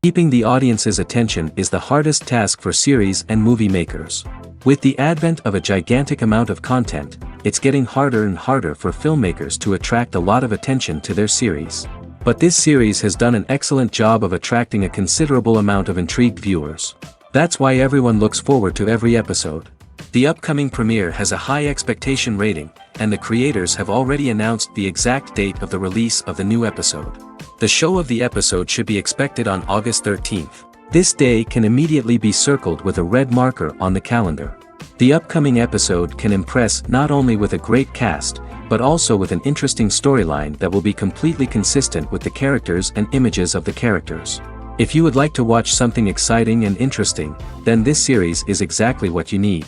Keeping the audience's attention is the hardest task for series and movie makers. With the advent of a gigantic amount of content, it's getting harder and harder for filmmakers to attract a lot of attention to their series. But this series has done an excellent job of attracting a considerable amount of intrigued viewers. That's why everyone looks forward to every episode. The upcoming premiere has a high expectation rating, and the creators have already announced the exact date of the release of the new episode. The show of the episode should be expected on August 13th. This day can immediately be circled with a red marker on the calendar. The upcoming episode can impress not only with a great cast, but also with an interesting storyline that will be completely consistent with the characters and images of the characters. If you would like to watch something exciting and interesting, then this series is exactly what you need.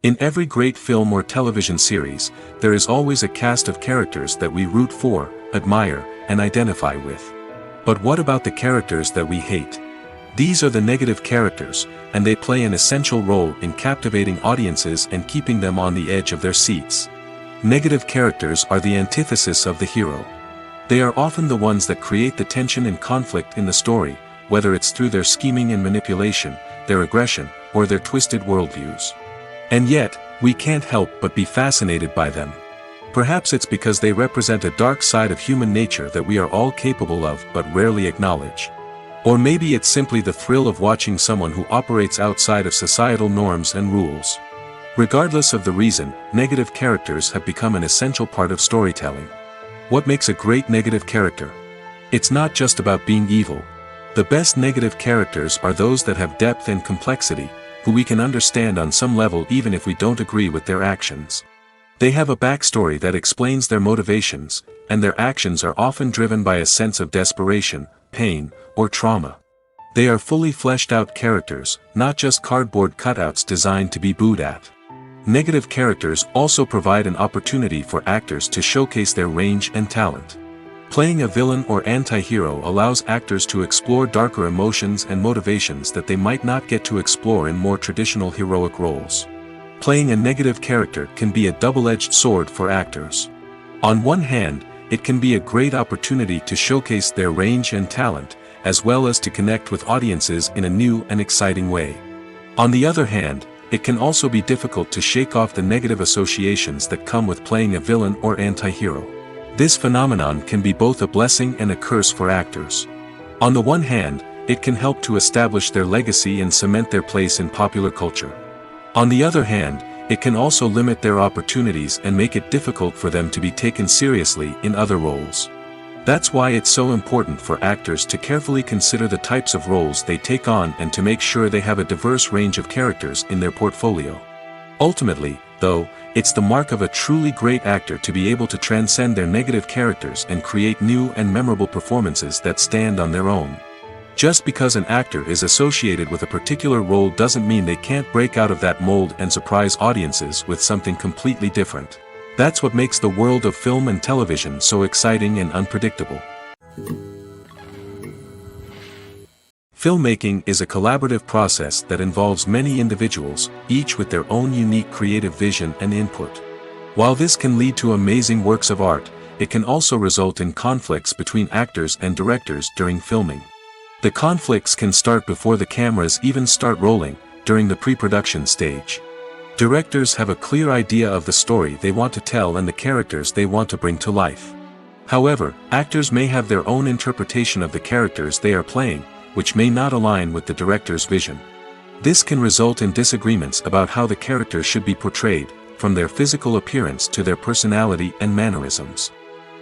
In every great film or television series, there is always a cast of characters that we root for, admire, and identify with. But what about the characters that we hate? These are the negative characters, and they play an essential role in captivating audiences and keeping them on the edge of their seats. Negative characters are the antithesis of the hero. They are often the ones that create the tension and conflict in the story, whether it's through their scheming and manipulation, their aggression, or their twisted worldviews. And yet, we can't help but be fascinated by them. Perhaps it's because they represent a dark side of human nature that we are all capable of but rarely acknowledge. Or maybe it's simply the thrill of watching someone who operates outside of societal norms and rules. Regardless of the reason, negative characters have become an essential part of storytelling. What makes a great negative character? It's not just about being evil. The best negative characters are those that have depth and complexity, who we can understand on some level even if we don't agree with their actions. They have a backstory that explains their motivations, and their actions are often driven by a sense of desperation, pain, or trauma. They are fully fleshed out characters, not just cardboard cutouts designed to be booed at. Negative characters also provide an opportunity for actors to showcase their range and talent. Playing a villain or anti-hero allows actors to explore darker emotions and motivations that they might not get to explore in more traditional heroic roles. Playing a negative character can be a double-edged sword for actors. On one hand, it can be a great opportunity to showcase their range and talent, as well as to connect with audiences in a new and exciting way. On the other hand, it can also be difficult to shake off the negative associations that come with playing a villain or anti-hero. This phenomenon can be both a blessing and a curse for actors. On the one hand, it can help to establish their legacy and cement their place in popular culture. On the other hand, it can also limit their opportunities and make it difficult for them to be taken seriously in other roles. That's why it's so important for actors to carefully consider the types of roles they take on and to make sure they have a diverse range of characters in their portfolio. Ultimately, though, it's the mark of a truly great actor to be able to transcend their negative characters and create new and memorable performances that stand on their own. Just because an actor is associated with a particular role doesn't mean they can't break out of that mold and surprise audiences with something completely different. That's what makes the world of film and television so exciting and unpredictable. Filmmaking is a collaborative process that involves many individuals, each with their own unique creative vision and input. While this can lead to amazing works of art, it can also result in conflicts between actors and directors during filming. The conflicts can start before the cameras even start rolling, during the pre-production stage. Directors have a clear idea of the story they want to tell and the characters they want to bring to life. However, actors may have their own interpretation of the characters they are playing, which may not align with the director's vision. This can result in disagreements about how the characters should be portrayed, from their physical appearance to their personality and mannerisms.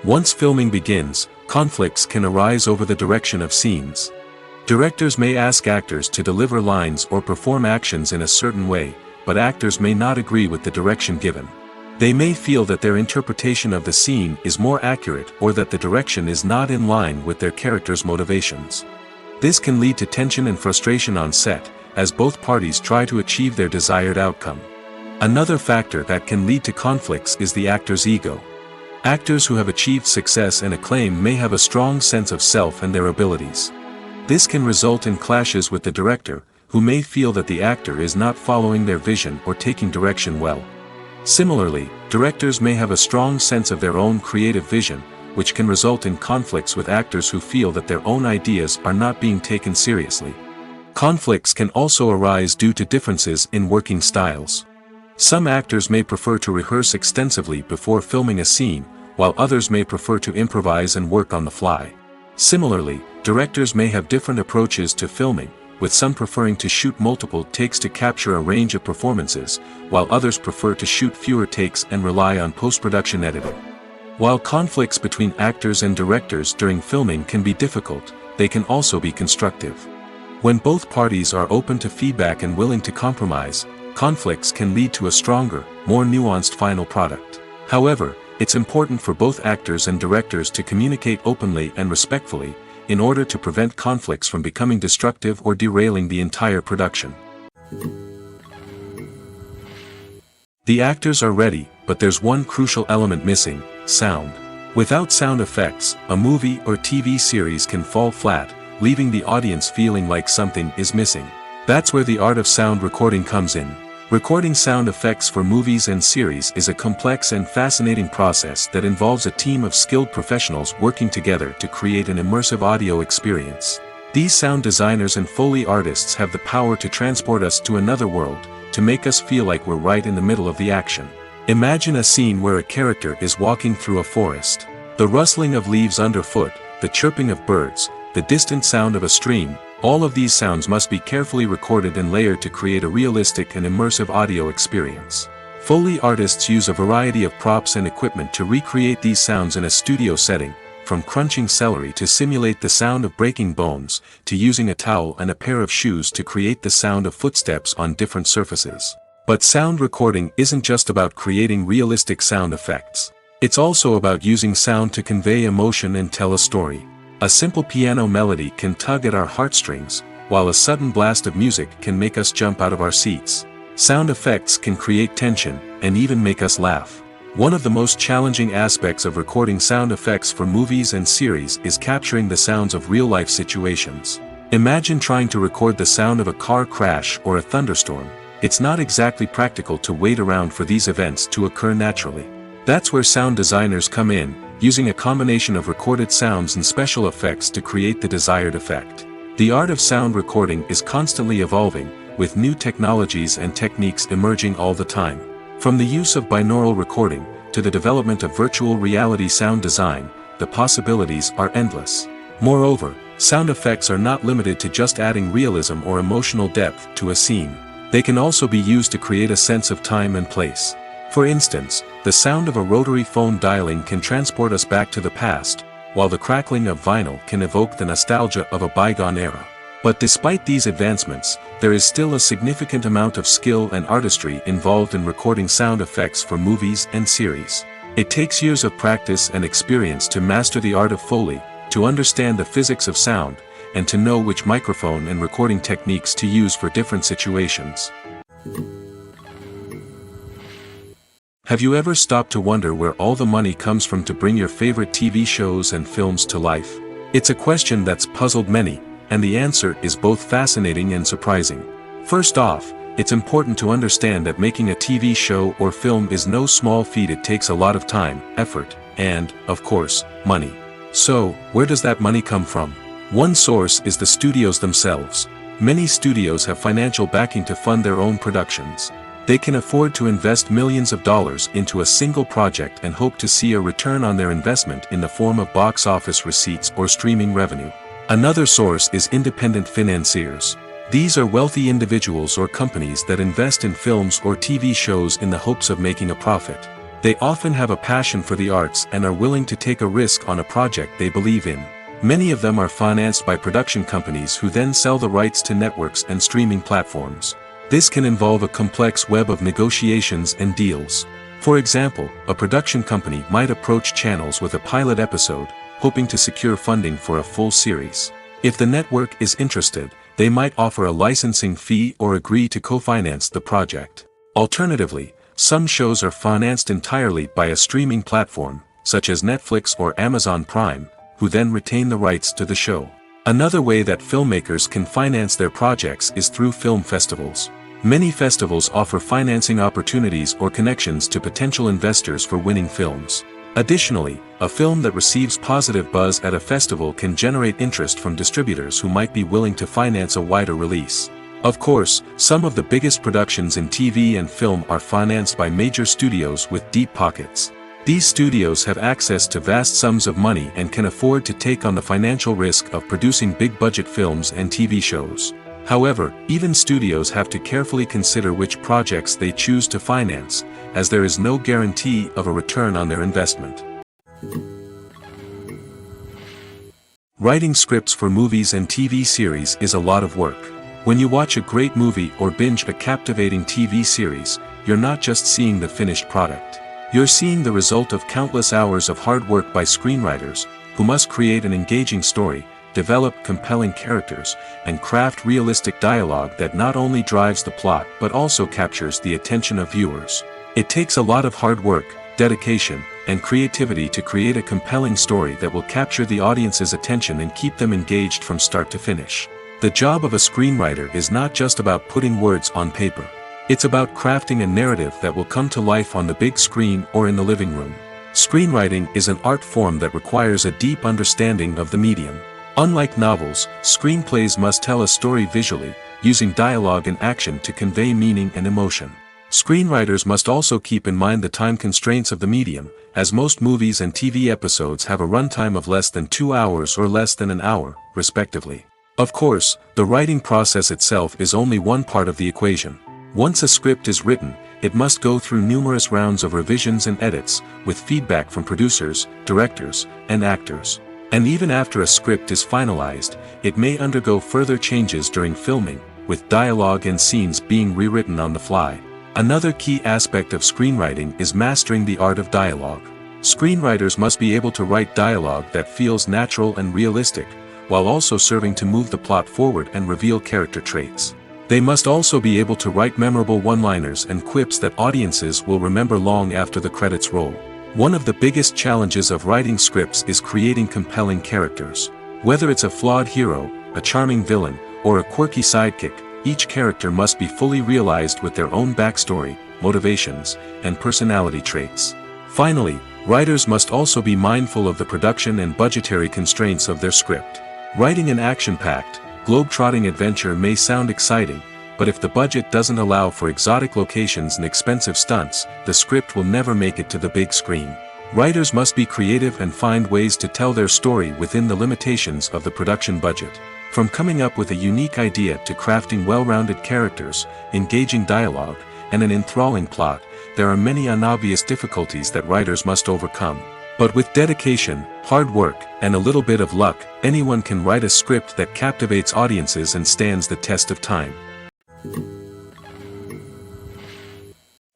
Once filming begins, conflicts can arise over the direction of scenes. Directors may ask actors to deliver lines or perform actions in a certain way, but actors may not agree with the direction given. They may feel that their interpretation of the scene is more accurate or that the direction is not in line with their character's motivations. This can lead to tension and frustration on set, as both parties try to achieve their desired outcome. Another factor that can lead to conflicts is the actor's ego. Actors who have achieved success and acclaim may have a strong sense of self and their abilities. This can result in clashes with the director, who may feel that the actor is not following their vision or taking direction well. Similarly, directors may have a strong sense of their own creative vision, which can result in conflicts with actors who feel that their own ideas are not being taken seriously. Conflicts can also arise due to differences in working styles. Some actors may prefer to rehearse extensively before filming a scene, while others may prefer to improvise and work on the fly. Similarly, directors may have different approaches to filming, with some preferring to shoot multiple takes to capture a range of performances, while others prefer to shoot fewer takes and rely on post-production editing. While conflicts between actors and directors during filming can be difficult, they can also be constructive. When both parties are open to feedback and willing to compromise, conflicts can lead to a stronger, more nuanced final product. However, it's important for both actors and directors to communicate openly and respectfully, in order to prevent conflicts from becoming destructive or derailing the entire production. The actors are ready, but there's one crucial element missing: sound. Without sound effects, a movie or TV series can fall flat, leaving the audience feeling like something is missing. That's where the art of sound recording comes in. Recording sound effects for movies and series is a complex and fascinating process that involves a team of skilled professionals working together to create an immersive audio experience. These sound designers and Foley artists have the power to transport us to another world, to make us feel like we're right in the middle of the action. Imagine a scene where a character is walking through a forest. The rustling of leaves underfoot, the chirping of birds, the distant sound of a stream, all of these sounds must be carefully recorded and layered to create a realistic and immersive audio experience. Foley artists use a variety of props and equipment to recreate these sounds in a studio setting, from crunching celery to simulate the sound of breaking bones, to using a towel and a pair of shoes to create the sound of footsteps on different surfaces. But sound recording isn't just about creating realistic sound effects. It's also about using sound to convey emotion and tell a story. A simple piano melody can tug at our heartstrings, while a sudden blast of music can make us jump out of our seats. Sound effects can create tension, and even make us laugh. One of the most challenging aspects of recording sound effects for movies and series is capturing the sounds of real-life situations. Imagine trying to record the sound of a car crash or a thunderstorm. It's not exactly practical to wait around for these events to occur naturally. That's where sound designers come in, using a combination of recorded sounds and special effects to create the desired effect. The art of sound recording is constantly evolving, with new technologies and techniques emerging all the time. From the use of binaural recording, to the development of virtual reality sound design, the possibilities are endless. Moreover, sound effects are not limited to just adding realism or emotional depth to a scene. They can also be used to create a sense of time and place. For instance, the sound of a rotary phone dialing can transport us back to the past, while the crackling of vinyl can evoke the nostalgia of a bygone era. But despite these advancements, there is still a significant amount of skill and artistry involved in recording sound effects for movies and series. It takes years of practice and experience to master the art of Foley, to understand the physics of sound, and to know which microphone and recording techniques to use for different situations. Have you ever stopped to wonder where all the money comes from to bring your favorite TV shows and films to life? It's a question that's puzzled many, and the answer is both fascinating and surprising. First off, it's important to understand that making a TV show or film is no small feat. It takes a lot of time, effort, and, of course, money. So, where does that money come from? One source is the studios themselves. Many studios have financial backing to fund their own productions. They can afford to invest millions of dollars into a single project and hope to see a return on their investment in the form of box office receipts or streaming revenue. Another source is independent financiers. These are wealthy individuals or companies that invest in films or TV shows in the hopes of making a profit. They often have a passion for the arts and are willing to take a risk on a project they believe in. Many of them are financed by production companies who then sell the rights to networks and streaming platforms. This can involve a complex web of negotiations and deals. For example, a production company might approach channels with a pilot episode, hoping to secure funding for a full series. If the network is interested, they might offer a licensing fee or agree to co-finance the project. Alternatively, some shows are financed entirely by a streaming platform, such as Netflix or Amazon Prime, who then retain the rights to the show. Another way that filmmakers can finance their projects is through film festivals. Many festivals offer financing opportunities or connections to potential investors for winning films. Additionally, a film that receives positive buzz at a festival can generate interest from distributors who might be willing to finance a wider release. Of course, some of the biggest productions in TV and film are financed by major studios with deep pockets. These studios have access to vast sums of money and can afford to take on the financial risk of producing big-budget films and TV shows. However, even studios have to carefully consider which projects they choose to finance, as there is no guarantee of a return on their investment. Writing scripts for movies and TV series is a lot of work. When you watch a great movie or binge a captivating TV series, you're not just seeing the finished product. You're seeing the result of countless hours of hard work by screenwriters, who must create an engaging story, develop compelling characters, and craft realistic dialogue that not only drives the plot but also captures the attention of viewers. It takes a lot of hard work, dedication, and creativity to create a compelling story that will capture the audience's attention and keep them engaged from start to finish. The job of a screenwriter is not just about putting words on paper. It's about crafting a narrative that will come to life on the big screen or in the living room. Screenwriting is an art form that requires a deep understanding of the medium. Unlike novels, screenplays must tell a story visually, using dialogue and action to convey meaning and emotion. Screenwriters must also keep in mind the time constraints of the medium, as most movies and TV episodes have a runtime of less than 2 hours or less than an hour, respectively. Of course, the writing process itself is only one part of the equation. Once a script is written, it must go through numerous rounds of revisions and edits, with feedback from producers, directors, and actors. And even after a script is finalized, it may undergo further changes during filming, with dialogue and scenes being rewritten on the fly. Another key aspect of screenwriting is mastering the art of dialogue. Screenwriters must be able to write dialogue that feels natural and realistic, while also serving to move the plot forward and reveal character traits. They must also be able to write memorable one-liners and quips that audiences will remember long after the credits roll. One of the biggest challenges of writing scripts is creating compelling characters. Whether it's a flawed hero, a charming villain, or a quirky sidekick, each character must be fully realized with their own backstory, motivations, and personality traits. Finally, writers must also be mindful of the production and budgetary constraints of their script. Writing an action-packed, globe-trotting adventure may sound exciting, but if the budget doesn't allow for exotic locations and expensive stunts, the script will never make it to the big screen. Writers must be creative and find ways to tell their story within the limitations of the production budget. From coming up with a unique idea to crafting well-rounded characters, engaging dialogue, and an enthralling plot, there are many unobvious difficulties that writers must overcome. But with dedication, hard work, and a little bit of luck, anyone can write a script that captivates audiences and stands the test of time.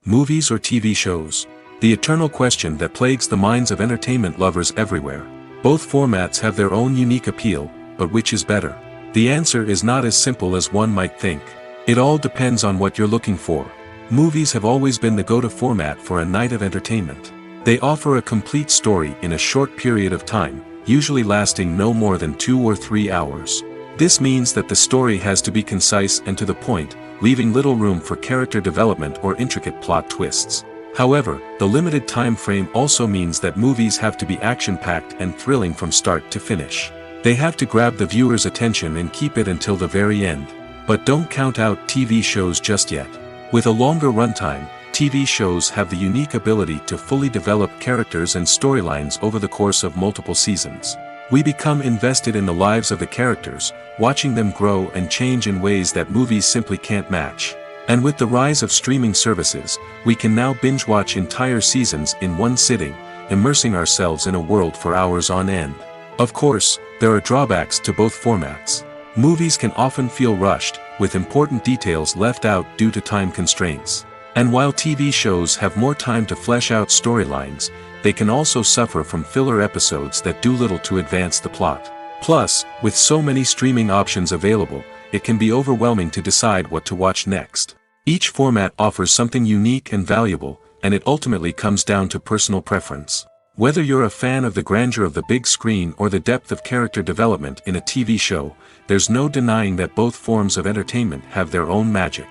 Movies or TV shows? The eternal question that plagues the minds of entertainment lovers everywhere. Both formats have their own unique appeal, but which is better? The answer is not as simple as one might think. It all depends on what you're looking for. Movies have always been the go-to format for a night of entertainment. They offer a complete story in a short period of time, usually lasting no more than 2 or 3 hours. This means that the story has to be concise and to the point, leaving little room for character development or intricate plot twists. However, the limited time frame also means that movies have to be action-packed and thrilling from start to finish. They have to grab the viewer's attention and keep it until the very end. But don't count out TV shows just yet. With a longer runtime, TV shows have the unique ability to fully develop characters and storylines over the course of multiple seasons. We become invested in the lives of the characters, watching them grow and change in ways that movies simply can't match. And with the rise of streaming services, we can now binge-watch entire seasons in one sitting, immersing ourselves in a world for hours on end. Of course, there are drawbacks to both formats. Movies can often feel rushed, with important details left out due to time constraints. And while TV shows have more time to flesh out storylines, they can also suffer from filler episodes that do little to advance the plot. Plus, with so many streaming options available, it can be overwhelming to decide what to watch next. Each format offers something unique and valuable, and it ultimately comes down to personal preference. Whether you're a fan of the grandeur of the big screen or the depth of character development in a TV show, there's no denying that both forms of entertainment have their own magic.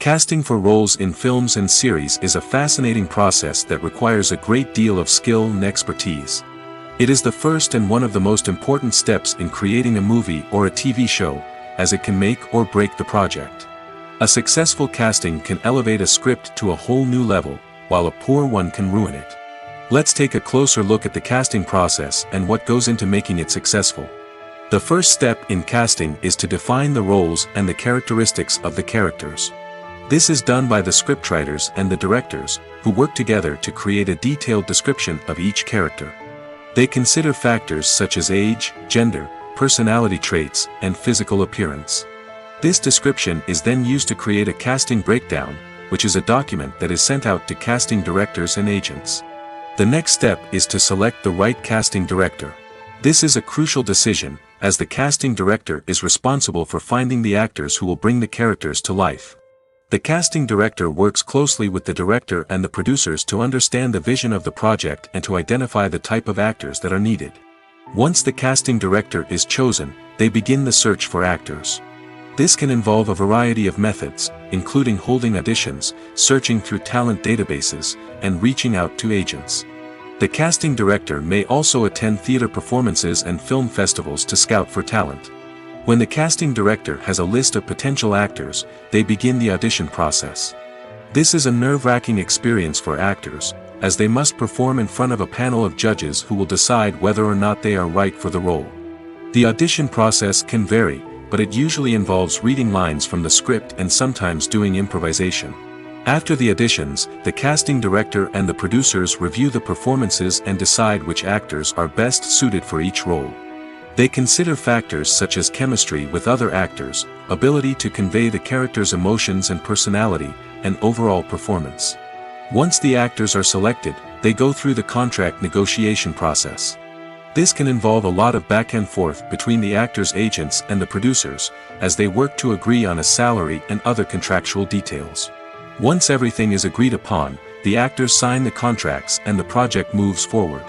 Casting for roles in films and series is a fascinating process that requires a great deal of skill and expertise. It is the first and one of the most important steps in creating a movie or a TV show, as it can make or break the project. A successful casting can elevate a script to a whole new level, while a poor one can ruin it. Let's take a closer look at the casting process and what goes into making it successful. The first step in casting is to define the roles and the characteristics of the characters. This is done by the scriptwriters and the directors, who work together to create a detailed description of each character. They consider factors such as age, gender, personality traits, and physical appearance. This description is then used to create a casting breakdown, which is a document that is sent out to casting directors and agents. The next step is to select the right casting director. This is a crucial decision, as the casting director is responsible for finding the actors who will bring the characters to life. The casting director works closely with the director and the producers to understand the vision of the project and to identify the type of actors that are needed. Once the casting director is chosen, they begin the search for actors. This can involve a variety of methods, including holding auditions, searching through talent databases, and reaching out to agents. The casting director may also attend theater performances and film festivals to scout for talent. When the casting director has a list of potential actors, they begin the audition process. This is a nerve-wracking experience for actors, as they must perform in front of a panel of judges who will decide whether or not they are right for the role. The audition process can vary, but it usually involves reading lines from the script and sometimes doing improvisation. After the auditions, the casting director and the producers review the performances and decide which actors are best suited for each role. They consider factors such as chemistry with other actors, ability to convey the character's emotions and personality, and overall performance. Once the actors are selected, they go through the contract negotiation process. This can involve a lot of back and forth between the actors' agents and the producers, as they work to agree on a salary and other contractual details. Once everything is agreed upon, the actors sign the contracts and the project moves forward.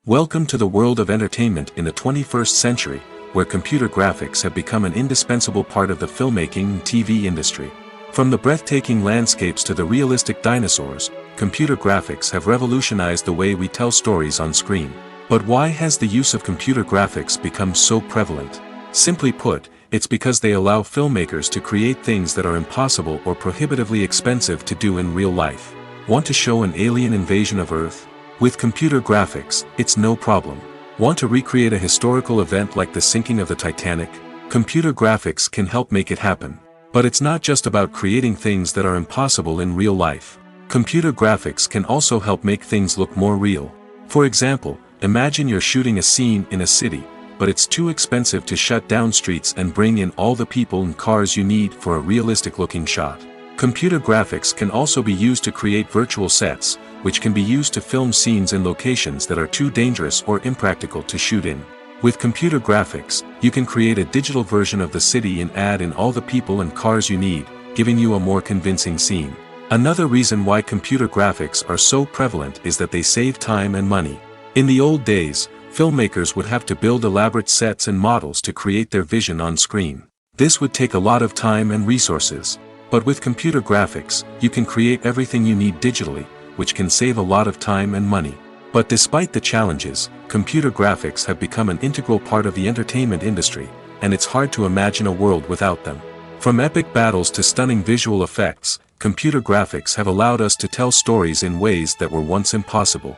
Welcome to the world of entertainment in the 21st century, where computer graphics have become an indispensable part of the filmmaking and TV industry. From the breathtaking landscapes to the realistic dinosaurs, computer graphics have revolutionized the way we tell stories on screen. But why has the use of computer graphics become so prevalent? Simply put, it's because they allow filmmakers to create things that are impossible or prohibitively expensive to do in real life. Want to show an alien invasion of Earth? With computer graphics, it's no problem. Want to recreate a historical event like the sinking of the Titanic? Computer graphics can help make it happen. But it's not just about creating things that are impossible in real life. Computer graphics can also help make things look more real. For example, imagine you're shooting a scene in a city, but it's too expensive to shut down streets and bring in all the people and cars you need for a realistic-looking shot. Computer graphics can also be used to create virtual sets, which can be used to film scenes in locations that are too dangerous or impractical to shoot in. With computer graphics, you can create a digital version of the city and add in all the people and cars you need, giving you a more convincing scene. Another reason why computer graphics are so prevalent is that they save time and money. In the old days, filmmakers would have to build elaborate sets and models to create their vision on screen. This would take a lot of time and resources. But with computer graphics, you can create everything you need digitally, which can save a lot of time and money. But despite the challenges, computer graphics have become an integral part of the entertainment industry, and it's hard to imagine a world without them. From epic battles to stunning visual effects, computer graphics have allowed us to tell stories in ways that were once impossible.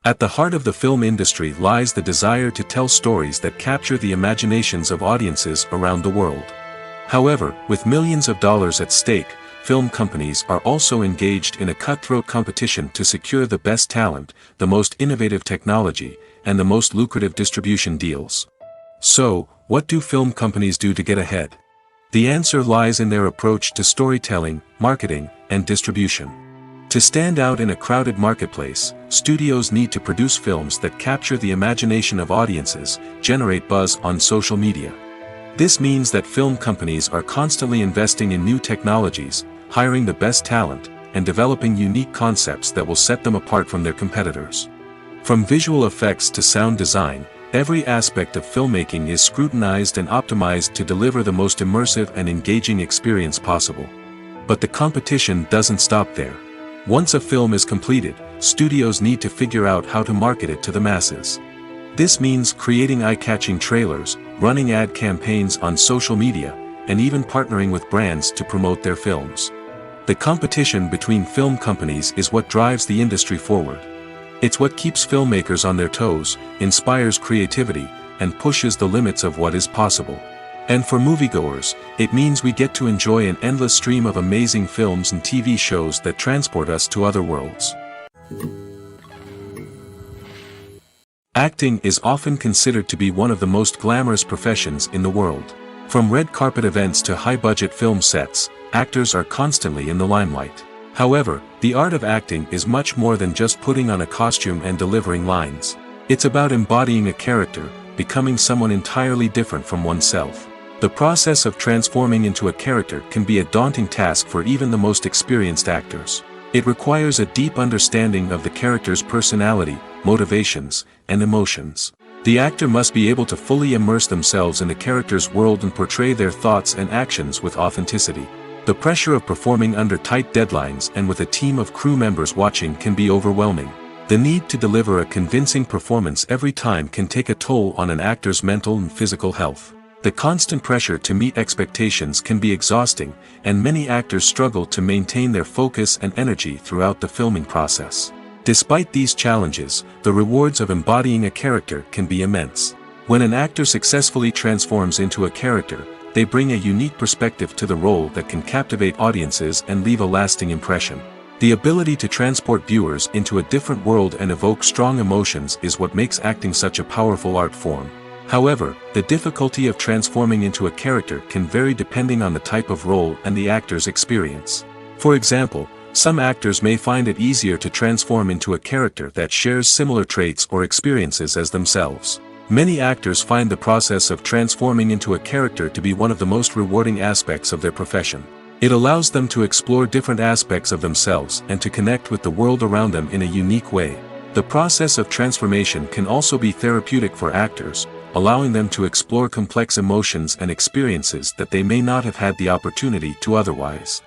At the heart of the film industry lies the desire to tell stories that capture the imaginations of audiences around the world. However, with millions of dollars at stake, film companies are also engaged in a cutthroat competition to secure the best talent, the most innovative technology, and the most lucrative distribution deals. So, what do film companies do to get ahead? The answer lies in their approach to storytelling, marketing, and distribution. To stand out in a crowded marketplace, studios need to produce films that capture the imagination of audiences, generate buzz on social media. This means that film companies are constantly investing in new technologies, hiring the best talent, and developing unique concepts that will set them apart from their competitors. From visual effects to sound design, Every aspect of filmmaking is scrutinized and optimized to deliver the most immersive and engaging experience possible. But the competition doesn't stop there. Once a film is completed, studios need to figure out how to market it to the masses. This means creating eye-catching trailers, running ad campaigns on social media, and even partnering with brands to promote their films. The competition between film companies is what drives the industry forward. It's what keeps filmmakers on their toes, inspires creativity, and pushes the limits of what is possible. And for moviegoers, it means we get to enjoy an endless stream of amazing films and TV shows that transport us to other worlds. Acting is often considered to be one of the most glamorous professions in the world. From red carpet events to high-budget film sets, actors are constantly in the limelight. However, the art of acting is much more than just putting on a costume and delivering lines. It's about embodying a character, becoming someone entirely different from oneself. The process of transforming into a character can be a daunting task for even the most experienced actors. It requires a deep understanding of the character's personality, motivations, and emotions. The actor must be able to fully immerse themselves in the character's world and portray their thoughts and actions with authenticity. The pressure of performing under tight deadlines and with a team of crew members watching can be overwhelming. The need to deliver a convincing performance every time can take a toll on an actor's mental and physical health. The constant pressure to meet expectations can be exhausting, and many actors struggle to maintain their focus and energy throughout the filming process. Despite these challenges, the rewards of embodying a character can be immense. When an actor successfully transforms into a character, they bring a unique perspective to the role that can captivate audiences and leave a lasting impression. The ability to transport viewers into a different world and evoke strong emotions is what makes acting such a powerful art form. However, the difficulty of transforming into a character can vary depending on the type of role and the actor's experience. For example, some actors may find it easier to transform into a character that shares similar traits or experiences as themselves. Many actors find the process of transforming into a character to be one of the most rewarding aspects of their profession. It allows them to explore different aspects of themselves and to connect with the world around them in a unique way. The process of transformation can also be therapeutic for actors, allowing them to explore complex emotions and experiences that they may not have had the opportunity to otherwise.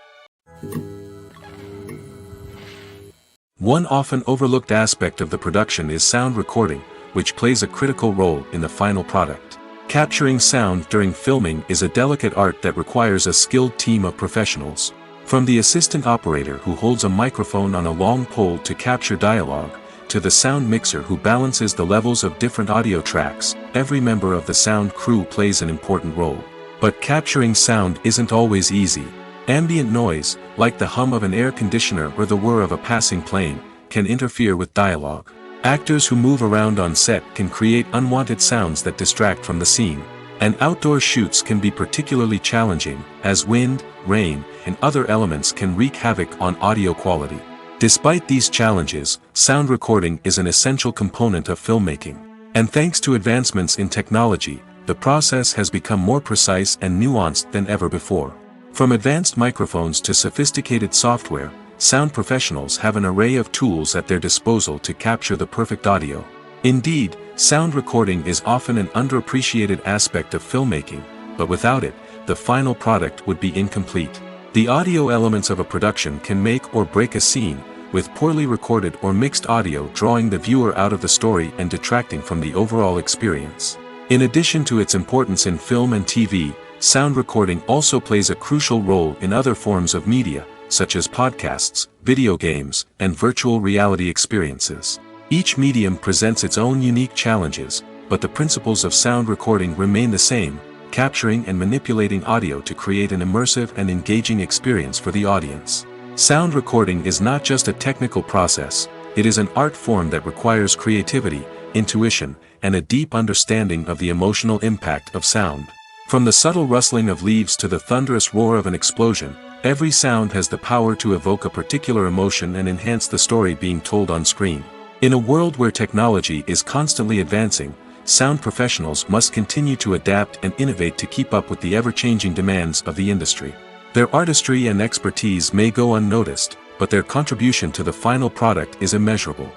One often overlooked aspect of the production is sound recording, which plays a critical role in the final product. Capturing sound during filming is a delicate art that requires a skilled team of professionals. From the assistant operator who holds a microphone on a long pole to capture dialogue, to the sound mixer who balances the levels of different audio tracks, every member of the sound crew plays an important role. But capturing sound isn't always easy. Ambient noise, like the hum of an air conditioner or the whir of a passing plane, can interfere with dialogue. Actors who move around on set can create unwanted sounds that distract from the scene. And outdoor shoots can be particularly challenging, as wind, rain, and other elements can wreak havoc on audio quality. Despite these challenges, sound recording is an essential component of filmmaking. And thanks to advancements in technology, the process has become more precise and nuanced than ever before. From advanced microphones to sophisticated software, sound professionals have an array of tools at their disposal to capture the perfect audio. Indeed, sound recording is often an underappreciated aspect of filmmaking, but without it, the final product would be incomplete. The audio elements of a production can make or break a scene, with poorly recorded or mixed audio drawing the viewer out of the story and detracting from the overall experience. In addition to its importance in film and TV, sound recording also plays a crucial role in other forms of media, such as podcasts, video games, and virtual reality experiences. Each medium presents its own unique challenges, but the principles of sound recording remain the same, capturing and manipulating audio to create an immersive and engaging experience for the audience. Sound recording is not just a technical process, it is an art form that requires creativity, intuition, and a deep understanding of the emotional impact of sound. From the subtle rustling of leaves to the thunderous roar of an explosion, every sound has the power to evoke a particular emotion and enhance the story being told on screen. In a world where technology is constantly advancing, sound professionals must continue to adapt and innovate to keep up with the ever-changing demands of the industry. Their artistry and expertise may go unnoticed, but their contribution to the final product is immeasurable.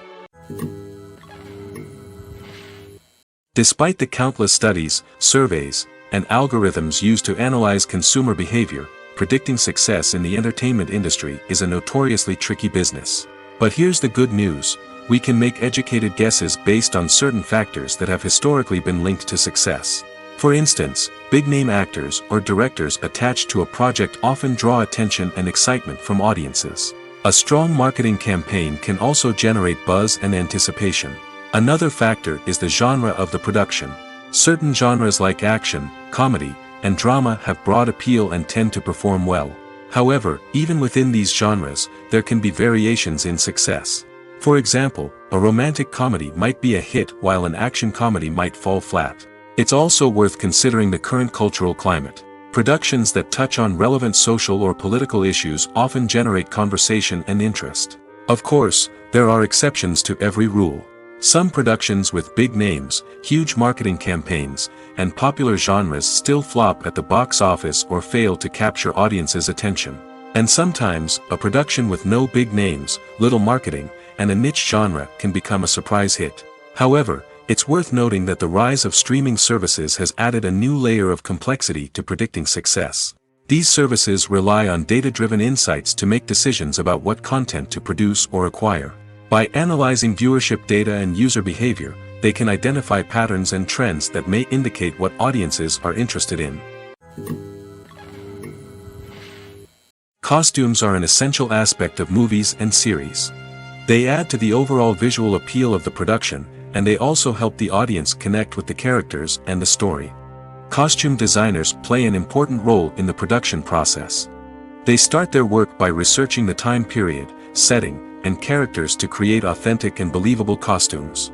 Despite the countless studies, surveys, and algorithms used to analyze consumer behavior, predicting success in the entertainment industry is a notoriously tricky business. But here's the good news: we can make educated guesses based on certain factors that have historically been linked to success. For instance, big-name actors or directors attached to a project often draw attention and excitement from audiences. A strong marketing campaign can also generate buzz and anticipation. Another factor is the genre of the production. Certain genres like action, comedy, and drama have broad appeal and tend to perform well. However, even within these genres, there can be variations in success. For example, a romantic comedy might be a hit while an action comedy might fall flat. It's also worth considering the current cultural climate. Productions that touch on relevant social or political issues often generate conversation and interest. Of course, there are exceptions to every rule. Some productions with big names, huge marketing campaigns, and popular genres still flop at the box office or fail to capture audiences' attention. And sometimes, a production with no big names, little marketing, and a niche genre can become a surprise hit. However, it's worth noting that the rise of streaming services has added a new layer of complexity to predicting success. These services rely on data-driven insights to make decisions about what content to produce or acquire. By analyzing viewership data and user behavior, they can identify patterns and trends that may indicate what audiences are interested in. Costumes are an essential aspect of movies and series. They add to the overall visual appeal of the production, and they also help the audience connect with the characters and the story. Costume designers play an important role in the production process. They start their work by researching the time period, setting, and characters to create authentic and believable costumes.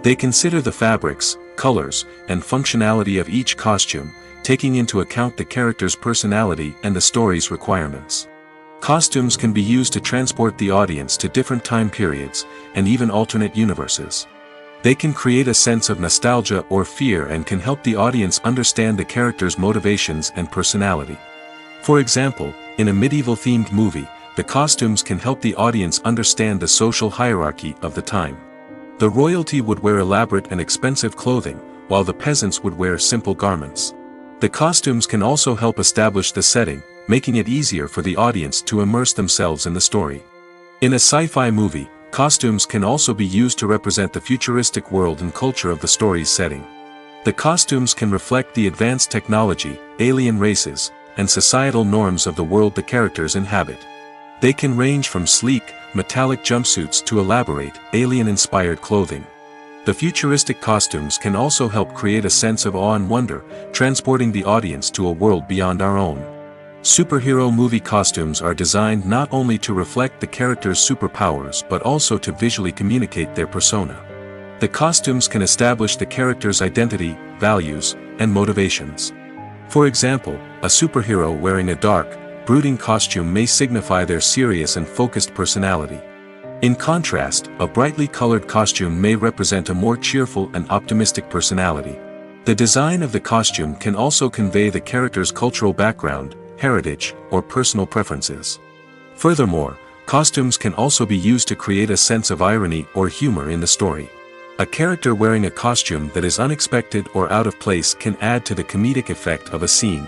They consider the fabrics, colors, and functionality of each costume, taking into account the character's personality and the story's requirements. Costumes can be used to transport the audience to different time periods, and even alternate universes. They can create a sense of nostalgia or fear and can help the audience understand the character's motivations and personality. For example, in a medieval-themed movie, the costumes can help the audience understand the social hierarchy of the time. The royalty would wear elaborate and expensive clothing, while the peasants would wear simple garments. The costumes can also help establish the setting, making it easier for the audience to immerse themselves in the story. In a sci-fi movie, costumes can also be used to represent the futuristic world and culture of the story's setting. The costumes can reflect the advanced technology, alien races, and societal norms of the world the characters inhabit. They can range from sleek, metallic jumpsuits to elaborate, alien-inspired clothing. The futuristic costumes can also help create a sense of awe and wonder, transporting the audience to a world beyond our own. Superhero movie costumes are designed not only to reflect the character's superpowers but also to visually communicate their persona. The costumes can establish the character's identity, values, and motivations. For example, a superhero wearing a dark, brooding costume may signify their serious and focused personality. In contrast, a brightly colored costume may represent a more cheerful and optimistic personality. The design of the costume can also convey the character's cultural background, heritage, or personal preferences. Furthermore, costumes can also be used to create a sense of irony or humor in the story. A character wearing a costume that is unexpected or out of place can add to the comedic effect of a scene.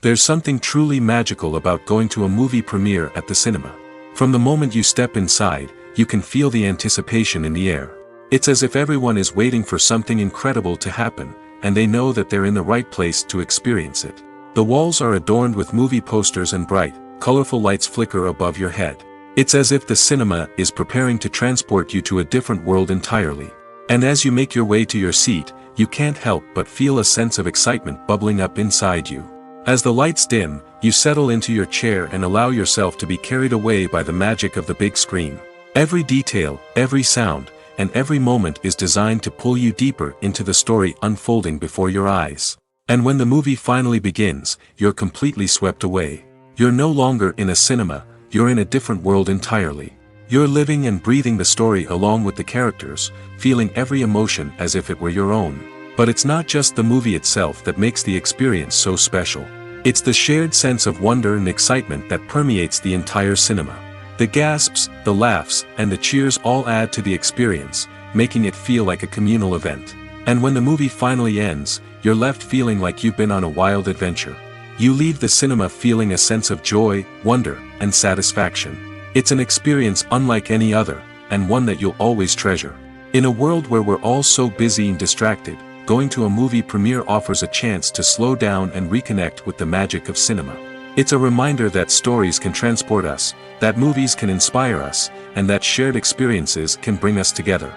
There's something truly magical about going to a movie premiere at the cinema. From the moment you step inside, you can feel the anticipation in the air. It's as if everyone is waiting for something incredible to happen, and they know that they're in the right place to experience it. The walls are adorned with movie posters and bright, colorful lights flicker above your head. It's as if the cinema is preparing to transport you to a different world entirely. And as you make your way to your seat, you can't help but feel a sense of excitement bubbling up inside you. As the lights dim, you settle into your chair and allow yourself to be carried away by the magic of the big screen. Every detail, every sound, and every moment is designed to pull you deeper into the story unfolding before your eyes. And when the movie finally begins, you're completely swept away. You're no longer in a cinema, you're in a different world entirely. You're living and breathing the story along with the characters, feeling every emotion as if it were your own. But it's not just the movie itself that makes the experience so special. It's the shared sense of wonder and excitement that permeates the entire cinema. The gasps, the laughs, and the cheers all add to the experience, making it feel like a communal event. And when the movie finally ends, you're left feeling like you've been on a wild adventure. You leave the cinema feeling a sense of joy, wonder, and satisfaction. It's an experience unlike any other, and one that you'll always treasure. In a world where we're all so busy and distracted, going to a movie premiere offers a chance to slow down and reconnect with the magic of cinema. It's a reminder that stories can transport us, that movies can inspire us, and that shared experiences can bring us together.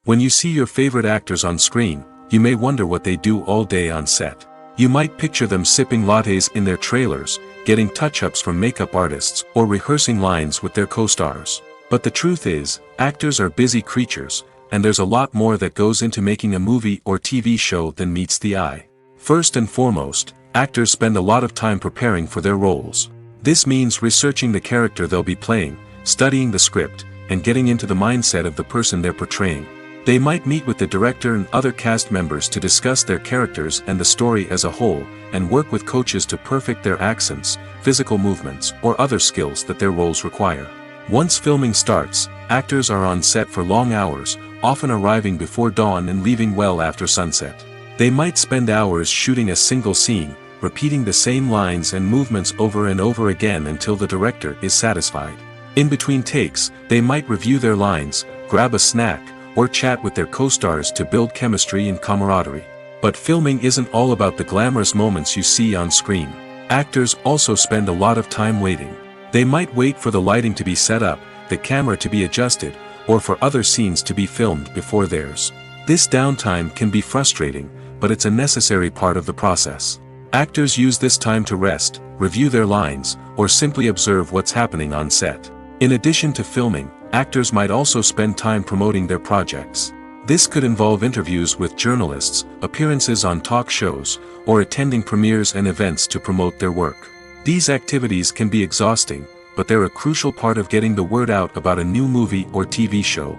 When you see your favorite actors on screen, you may wonder what they do all day on set. You might picture them sipping lattes in their trailers, getting touch-ups from makeup artists, or rehearsing lines with their co-stars. But the truth is, actors are busy creatures, and there's a lot more that goes into making a movie or TV show than meets the eye. First and foremost, actors spend a lot of time preparing for their roles. This means researching the character they'll be playing, studying the script, and getting into the mindset of the person they're portraying. They might meet with the director and other cast members to discuss their characters and the story as a whole, and work with coaches to perfect their accents, physical movements, or other skills that their roles require. Once filming starts, actors are on set for long hours, often arriving before dawn and leaving well after sunset. They might spend hours shooting a single scene, repeating the same lines and movements over and over again until the director is satisfied. In between takes, they might review their lines, grab a snack, or chat with their co-stars to build chemistry and camaraderie. But filming isn't all about the glamorous moments you see on screen. Actors also spend a lot of time waiting. They might wait for the lighting to be set up, the camera to be adjusted, or for other scenes to be filmed before theirs. This downtime can be frustrating, but it's a necessary part of the process. Actors use this time to rest, review their lines, or simply observe what's happening on set. In addition to filming, actors might also spend time promoting their projects. This could involve interviews with journalists, appearances on talk shows, or attending premieres and events to promote their work. These activities can be exhausting, but they're a crucial part of getting the word out about a new movie or TV show.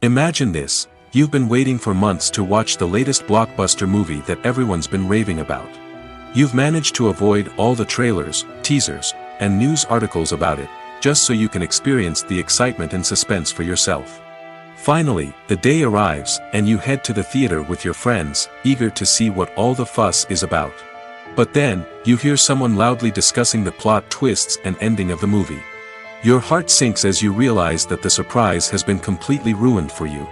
Imagine this: you've been waiting for months to watch the latest blockbuster movie that everyone's been raving about. You've managed to avoid all the trailers, teasers, and news articles about it, just so you can experience the excitement and suspense for yourself. Finally, the day arrives, and you head to the theater with your friends, eager to see what all the fuss is about. But then, you hear someone loudly discussing the plot twists and ending of the movie. Your heart sinks as you realize that the surprise has been completely ruined for you.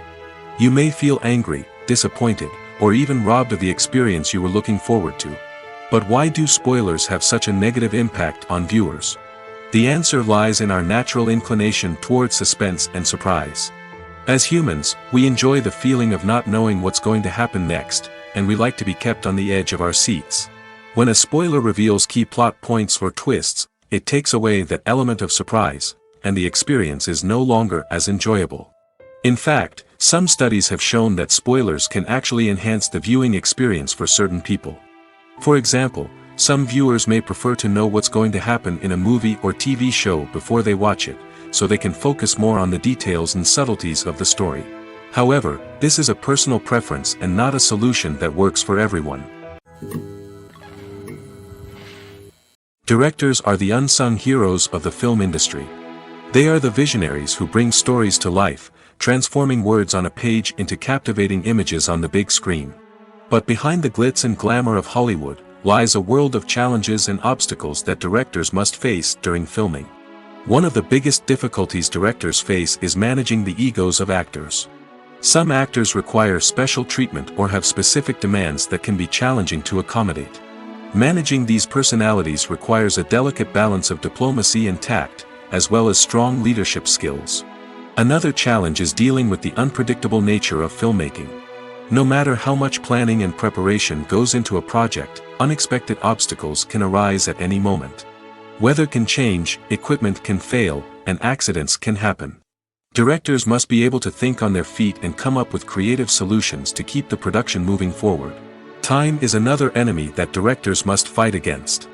You may feel angry, disappointed, or even robbed of the experience you were looking forward to. But why do spoilers have such a negative impact on viewers? The answer lies in our natural inclination towards suspense and surprise. As humans, we enjoy the feeling of not knowing what's going to happen next, and we like to be kept on the edge of our seats. When a spoiler reveals key plot points or twists, it takes away that element of surprise, and the experience is no longer as enjoyable. In fact, some studies have shown that spoilers can actually enhance the viewing experience for certain people. For example, some viewers may prefer to know what's going to happen in a movie or TV show before they watch it, so they can focus more on the details and subtleties of the story. However, this is a personal preference and not a solution that works for everyone. Directors are the unsung heroes of the film industry. They are the visionaries who bring stories to life, transforming words on a page into captivating images on the big screen. But behind the glitz and glamour of Hollywood lies a world of challenges and obstacles that directors must face during filming. One of the biggest difficulties directors face is managing the egos of actors. Some actors require special treatment or have specific demands that can be challenging to accommodate. Managing these personalities requires a delicate balance of diplomacy and tact, as well as strong leadership skills. Another challenge is dealing with the unpredictable nature of filmmaking. No matter how much planning and preparation goes into a project, unexpected obstacles can arise at any moment. Weather can change, equipment can fail, and accidents can happen. Directors must be able to think on their feet and come up with creative solutions to keep the production moving forward. Time is another enemy that directors must fight against.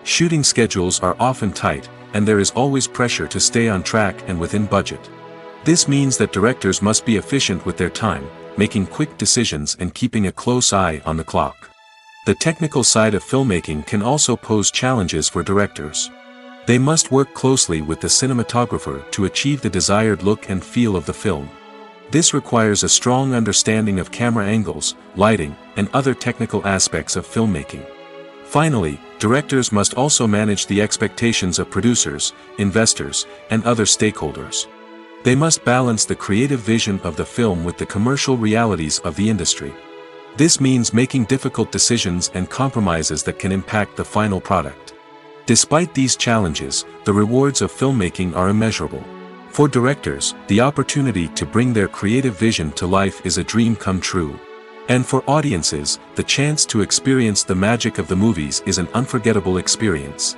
Shooting schedules are often tight, and there is always pressure to stay on track and within budget. This means that directors must be efficient with their time, making quick decisions and keeping a close eye on the clock. The technical side of filmmaking can also pose challenges for directors. They must work closely with the cinematographer to achieve the desired look and feel of the film. This requires a strong understanding of camera angles, lighting, and other technical aspects of filmmaking. Finally, directors must also manage the expectations of producers, investors, and other stakeholders. They must balance the creative vision of the film with the commercial realities of the industry. This means making difficult decisions and compromises that can impact the final product. Despite these challenges, the rewards of filmmaking are immeasurable. For directors, the opportunity to bring their creative vision to life is a dream come true. And for audiences, the chance to experience the magic of the movies is an unforgettable experience.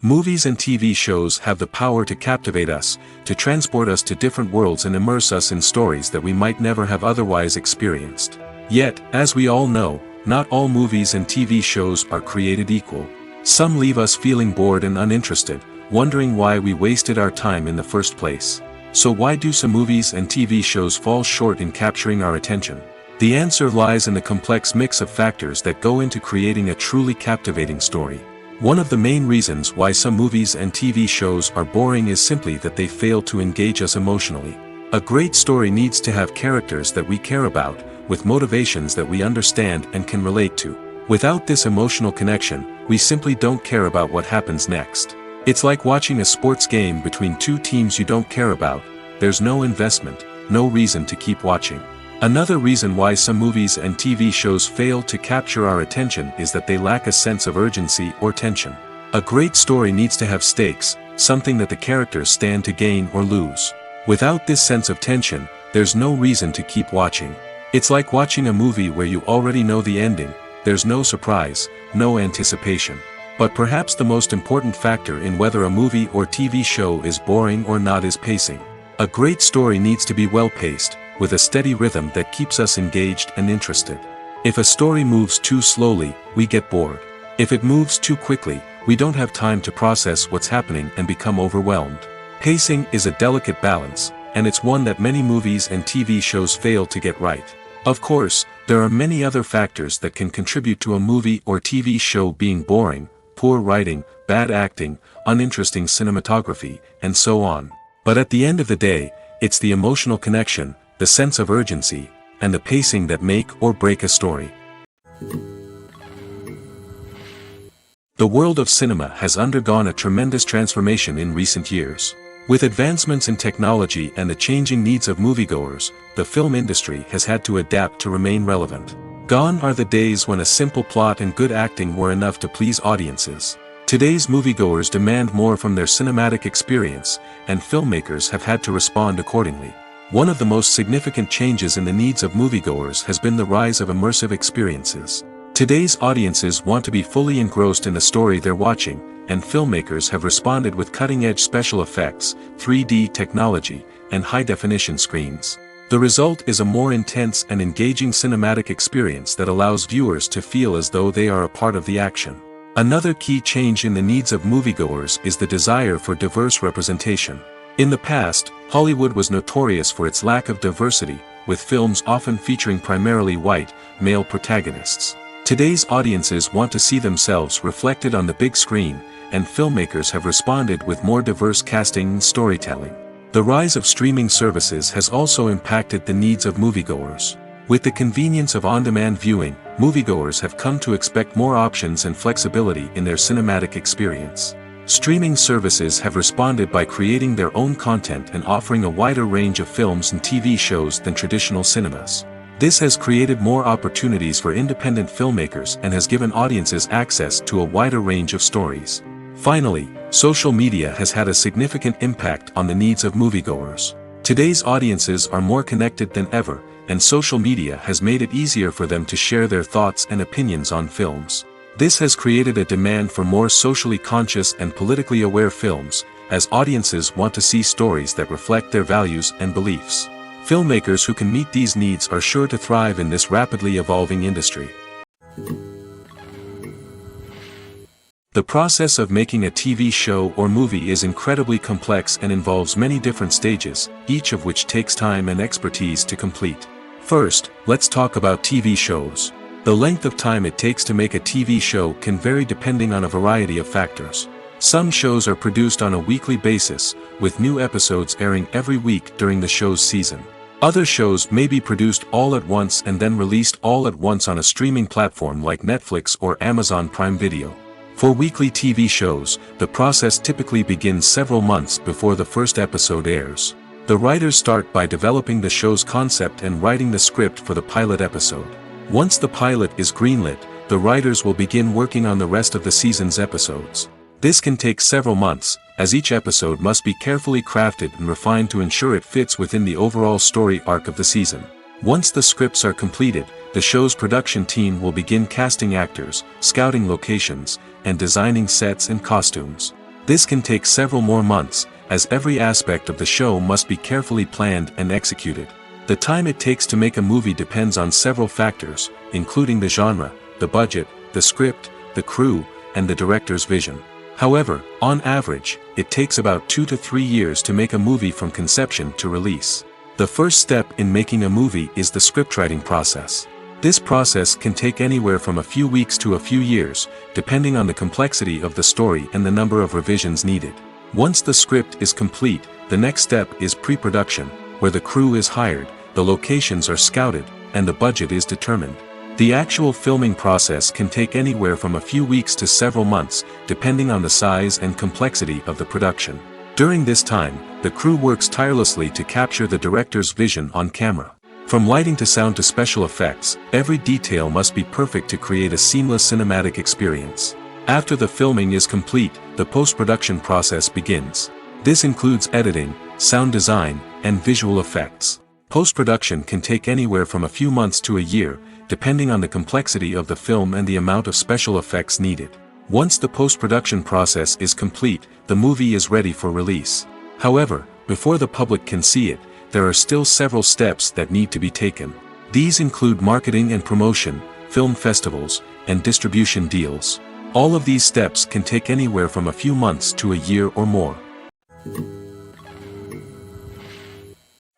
Movies and TV shows have the power to captivate us, to transport us to different worlds and immerse us in stories that we might never have otherwise experienced. Yet, as we all know, not all movies and TV shows are created equal. Some leave us feeling bored and uninterested, wondering why we wasted our time in the first place. So why do some movies and TV shows fall short in capturing our attention? The answer lies in the complex mix of factors that go into creating a truly captivating story. One of the main reasons why some movies and TV shows are boring is simply that they fail to engage us emotionally. A great story needs to have characters that we care about, with motivations that we understand and can relate to. Without this emotional connection, we simply don't care about what happens next. It's like watching a sports game between two teams you don't care about. There's no investment, no reason to keep watching. Another reason why some movies and TV shows fail to capture our attention is that they lack a sense of urgency or tension. A great story needs to have stakes, something that the characters stand to gain or lose. Without this sense of tension, there's no reason to keep watching. It's like watching a movie where you already know the ending. There's no surprise, no anticipation. But perhaps the most important factor in whether a movie or TV show is boring or not is pacing. A great story needs to be well-paced, with a steady rhythm that keeps us engaged and interested. If a story moves too slowly, we get bored. If it moves too quickly, we don't have time to process what's happening and become overwhelmed. Pacing is a delicate balance, and it's one that many movies and TV shows fail to get right. Of course, there are many other factors that can contribute to a movie or TV show being boring: poor writing, bad acting, uninteresting cinematography, and so on. But at the end of the day, it's the emotional connection, the sense of urgency, and the pacing that make or break a story. The world of cinema has undergone a tremendous transformation in recent years. With advancements in technology and the changing needs of moviegoers, the film industry has had to adapt to remain relevant. Gone are the days when a simple plot and good acting were enough to please audiences. Today's moviegoers demand more from their cinematic experience, and filmmakers have had to respond accordingly. One of the most significant changes in the needs of moviegoers has been the rise of immersive experiences. Today's audiences want to be fully engrossed in the story they're watching, and filmmakers have responded with cutting-edge special effects, 3D technology, and high-definition screens. The result is a more intense and engaging cinematic experience that allows viewers to feel as though they are a part of the action. Another key change in the needs of moviegoers is the desire for diverse representation. In the past, Hollywood was notorious for its lack of diversity, with films often featuring primarily white, male protagonists. Today's audiences want to see themselves reflected on the big screen, and filmmakers have responded with more diverse casting and storytelling. The rise of streaming services has also impacted the needs of moviegoers. With the convenience of on-demand viewing, moviegoers have come to expect more options and flexibility in their cinematic experience. Streaming services have responded by creating their own content and offering a wider range of films and TV shows than traditional cinemas. This has created more opportunities for independent filmmakers and has given audiences access to a wider range of stories. Finally, social media has had a significant impact on the needs of moviegoers. Today's audiences are more connected than ever, and social media has made it easier for them to share their thoughts and opinions on films. This has created a demand for more socially conscious and politically aware films, as audiences want to see stories that reflect their values and beliefs. Filmmakers who can meet these needs are sure to thrive in this rapidly evolving industry. The process of making a TV show or movie is incredibly complex and involves many different stages, each of which takes time and expertise to complete. First, let's talk about TV shows. The length of time it takes to make a TV show can vary depending on a variety of factors. Some shows are produced on a weekly basis, with new episodes airing every week during the show's season. Other shows may be produced all at once and then released all at once on a streaming platform like Netflix or Amazon Prime Video. For weekly TV shows, the process typically begins several months before the first episode airs. The writers start by developing the show's concept and writing the script for the pilot episode. Once the pilot is greenlit, the writers will begin working on the rest of the season's episodes. This can take several months, as each episode must be carefully crafted and refined to ensure it fits within the overall story arc of the season. Once the scripts are completed, the show's production team will begin casting actors, scouting locations, and designing sets and costumes. This can take several more months, as every aspect of the show must be carefully planned and executed. The time it takes to make a movie depends on several factors, including the genre, the budget, the script, the crew, and the director's vision. However, on average, it takes about 2 to 3 years to make a movie from conception to release. The first step in making a movie is the scriptwriting process. This process can take anywhere from a few weeks to a few years, depending on the complexity of the story and the number of revisions needed. Once the script is complete, the next step is pre-production, where the crew is hired, the locations are scouted, and the budget is determined. The actual filming process can take anywhere from a few weeks to several months, depending on the size and complexity of the production. During this time, the crew works tirelessly to capture the director's vision on camera. From lighting to sound to special effects, every detail must be perfect to create a seamless cinematic experience. After the filming is complete, the post-production process begins. This includes editing, sound design, and visual effects. Post-production can take anywhere from a few months to a year, depending on the complexity of the film and the amount of special effects needed. Once the post-production process is complete, the movie is ready for release. However, before the public can see it, there are still several steps that need to be taken. These include marketing and promotion, film festivals, and distribution deals. All of these steps can take anywhere from a few months to a year or more.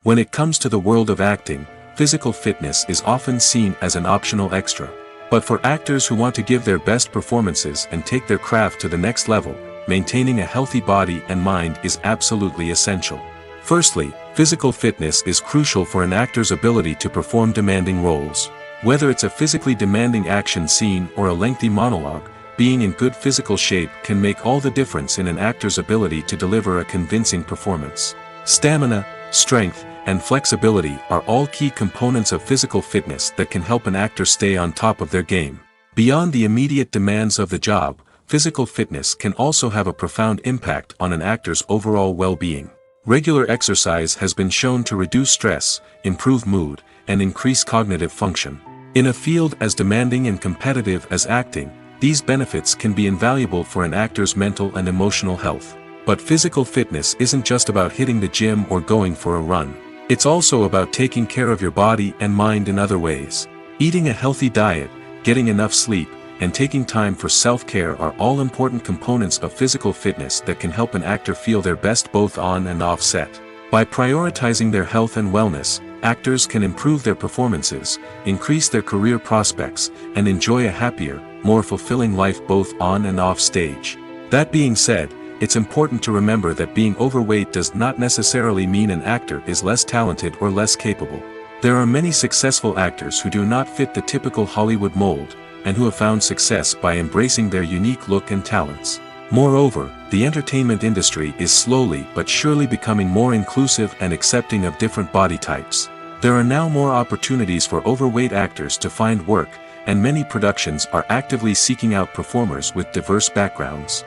When it comes to the world of acting, physical fitness is often seen as an optional extra. But for actors who want to give their best performances and take their craft to the next level, maintaining a healthy body and mind is absolutely essential. Firstly, physical fitness is crucial for an actor's ability to perform demanding roles. Whether it's a physically demanding action scene or a lengthy monologue, being in good physical shape can make all the difference in an actor's ability to deliver a convincing performance. Stamina, strength, and flexibility are all key components of physical fitness that can help an actor stay on top of their game. Beyond the immediate demands of the job, physical fitness can also have a profound impact on an actor's overall well-being. Regular exercise has been shown to reduce stress, improve mood, and increase cognitive function. In a field as demanding and competitive as acting, these benefits can be invaluable for an actor's mental and emotional health. But physical fitness isn't just about hitting the gym or going for a run. It's also about taking care of your body and mind in other ways. Eating a healthy diet, getting enough sleep, and taking time for self-care are all important components of physical fitness that can help an actor feel their best both on and off set. By prioritizing their health and wellness, actors can improve their performances, increase their career prospects, and enjoy a happier, more fulfilling life both on and off stage. That being said, it's important to remember that being overweight does not necessarily mean an actor is less talented or less capable. There are many successful actors who do not fit the typical Hollywood mold, and who have found success by embracing their unique look and talents. Moreover, the entertainment industry is slowly but surely becoming more inclusive and accepting of different body types. There are now more opportunities for overweight actors to find work, and many productions are actively seeking out performers with diverse backgrounds.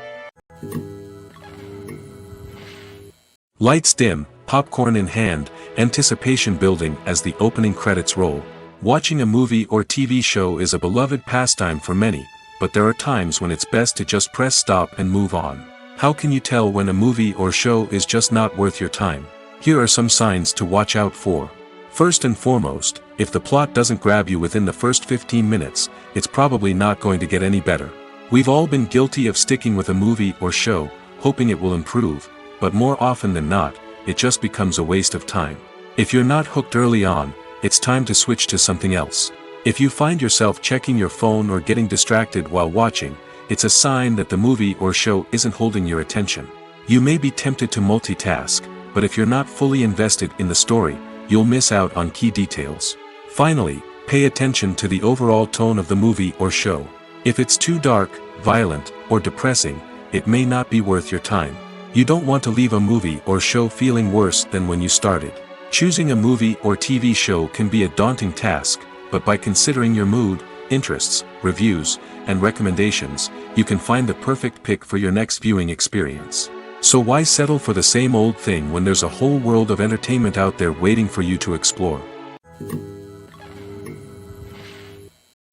Lights dim, popcorn in hand, anticipation building as the opening credits roll. Watching a movie or TV show is a beloved pastime for many, but there are times when it's best to just press stop and move on. How can you tell when a movie or show is just not worth your time? Here are some signs to watch out for. First and foremost, if the plot doesn't grab you within the first 15 minutes, it's probably not going to get any better. We've all been guilty of sticking with a movie or show, hoping it will improve, but more often than not, it just becomes a waste of time. If you're not hooked early on, it's time to switch to something else. If you find yourself checking your phone or getting distracted while watching, it's a sign that the movie or show isn't holding your attention. You may be tempted to multitask, but if you're not fully invested in the story, you'll miss out on key details. Finally, pay attention to the overall tone of the movie or show. If it's too dark, violent, or depressing, it may not be worth your time. You don't want to leave a movie or show feeling worse than when you started. Choosing a movie or TV show can be a daunting task, but by considering your mood, interests, reviews, and recommendations, you can find the perfect pick for your next viewing experience. So why settle for the same old thing when there's a whole world of entertainment out there waiting for you to explore?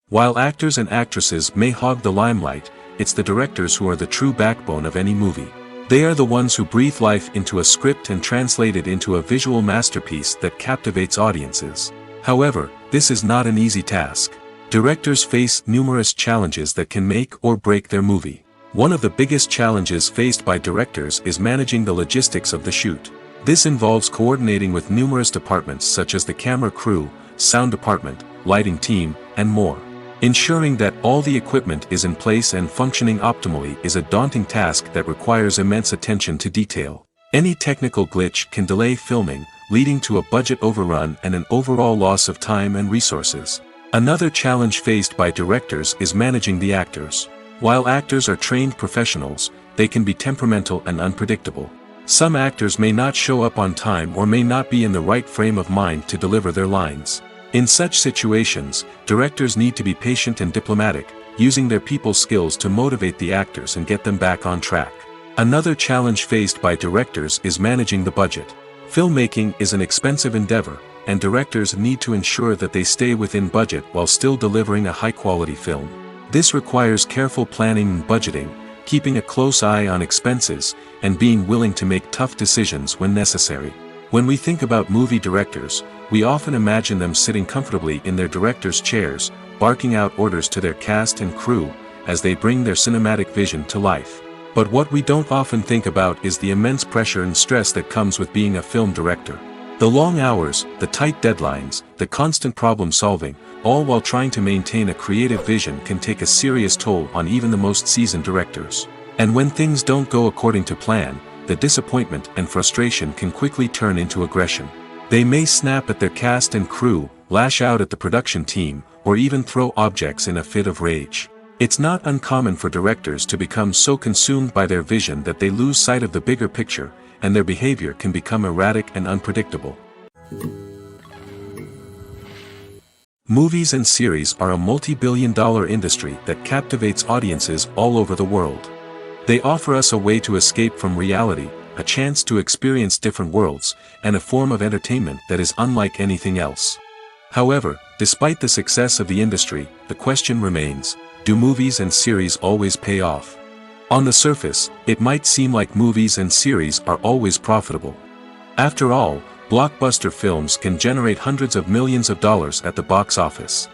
While actors and actresses may hog the limelight, it's the directors who are the true backbone of any movie. They are the ones who breathe life into a script and translate it into a visual masterpiece that captivates audiences. However, this is not an easy task. Directors face numerous challenges that can make or break their movie. One of the biggest challenges faced by directors is managing the logistics of the shoot. This involves coordinating with numerous departments such as the camera crew, sound department, lighting team, and more. Ensuring that all the equipment is in place and functioning optimally is a daunting task that requires immense attention to detail. Any technical glitch can delay filming, leading to a budget overrun and an overall loss of time and resources. Another challenge faced by directors is managing the actors. While actors are trained professionals, they can be temperamental and unpredictable. Some actors may not show up on time or may not be in the right frame of mind to deliver their lines. In such situations, directors need to be patient and diplomatic, using their people skills to motivate the actors and get them back on track. Another challenge faced by directors is managing the budget. Filmmaking is an expensive endeavor, and directors need to ensure that they stay within budget while still delivering a high-quality film. This requires careful planning and budgeting, keeping a close eye on expenses, and being willing to make tough decisions when necessary. When we think about movie directors, we often imagine them sitting comfortably in their director's chairs, barking out orders to their cast and crew, as they bring their cinematic vision to life. But what we don't often think about is the immense pressure and stress that comes with being a film director. The long hours, the tight deadlines, the constant problem solving, all while trying to maintain a creative vision can take a serious toll on even the most seasoned directors. And when things don't go according to plan, the disappointment and frustration can quickly turn into aggression. They may snap at their cast and crew, lash out at the production team, or even throw objects in a fit of rage. It's not uncommon for directors to become so consumed by their vision that they lose sight of the bigger picture, and their behavior can become erratic and unpredictable. Movies and series are a multi-billion-dollar industry that captivates audiences all over the world. They offer us a way to escape from reality, a chance to experience different worlds, and a form of entertainment that is unlike anything else. However, despite the success of the industry, the question remains, do movies and series always pay off? On the surface, it might seem like movies and series are always profitable. After all, blockbuster films can generate hundreds of millions of dollars at the box office.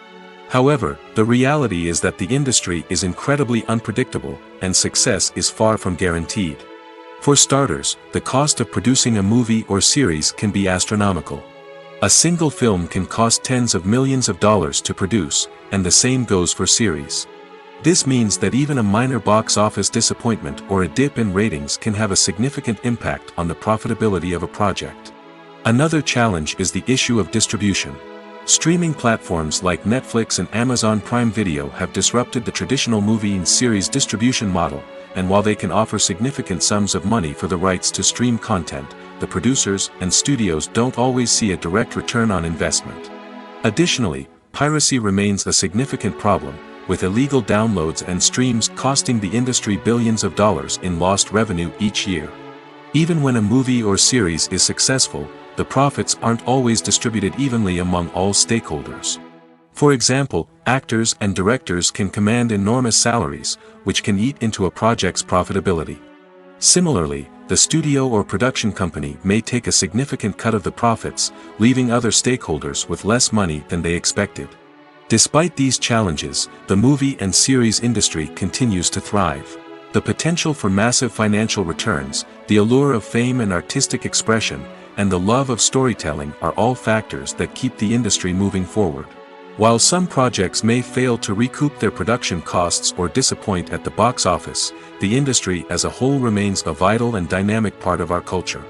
However, the reality is that the industry is incredibly unpredictable, and success is far from guaranteed. For starters, the cost of producing a movie or series can be astronomical. A single film can cost tens of millions of dollars to produce, and the same goes for series. This means that even a minor box office disappointment or a dip in ratings can have a significant impact on the profitability of a project. Another challenge is the issue of distribution. Streaming platforms like Netflix and Amazon Prime Video have disrupted the traditional movie and series distribution model, and while they can offer significant sums of money for the rights to stream content, the producers and studios don't always see a direct return on investment. Additionally, piracy remains a significant problem, with illegal downloads and streams costing the industry billions of dollars in lost revenue each year. Even when a movie or series is successful, the profits aren't always distributed evenly among all stakeholders. For example, actors and directors can command enormous salaries, which can eat into a project's profitability. Similarly, the studio or production company may take a significant cut of the profits, leaving other stakeholders with less money than they expected. Despite these challenges, the movie and series industry continues to thrive. The potential for massive financial returns, the allure of fame and artistic expression, and the love of storytelling are all factors that keep the industry moving forward. While some projects may fail to recoup their production costs or disappoint at the box office, the industry as a whole remains a vital and dynamic part of our culture.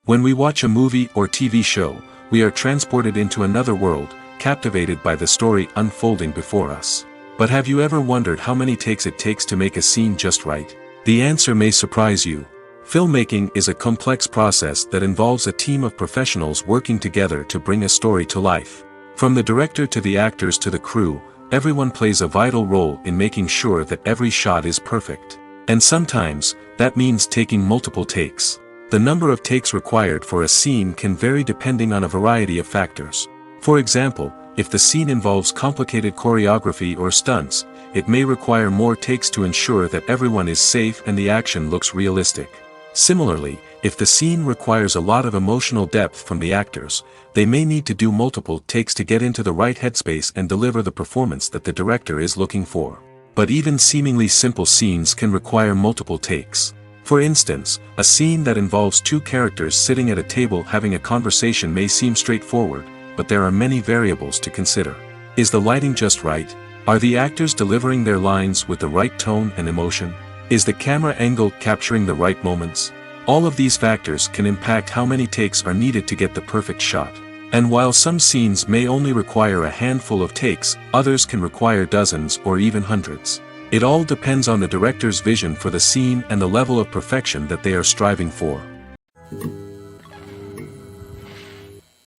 When we watch a movie or TV show, we are transported into another world, captivated by the story unfolding before us. But have you ever wondered how many takes it takes to make a scene just right? The answer may surprise you. Filmmaking is a complex process that involves a team of professionals working together to bring a story to life. From the director to the actors to the crew, everyone plays a vital role in making sure that every shot is perfect. And sometimes, that means taking multiple takes. The number of takes required for a scene can vary depending on a variety of factors. For example, if the scene involves complicated choreography or stunts, it may require more takes to ensure that everyone is safe and the action looks realistic. Similarly, if the scene requires a lot of emotional depth from the actors, they may need to do multiple takes to get into the right headspace and deliver the performance that the director is looking for. But even seemingly simple scenes can require multiple takes. For instance, a scene that involves two characters sitting at a table having a conversation may seem straightforward, but there are many variables to consider. Is the lighting just right? Are the actors delivering their lines with the right tone and emotion? Is the camera angle capturing the right moments? All of these factors can impact how many takes are needed to get the perfect shot. And while some scenes may only require a handful of takes, others can require dozens or even hundreds. It all depends on the director's vision for the scene and the level of perfection that they are striving for.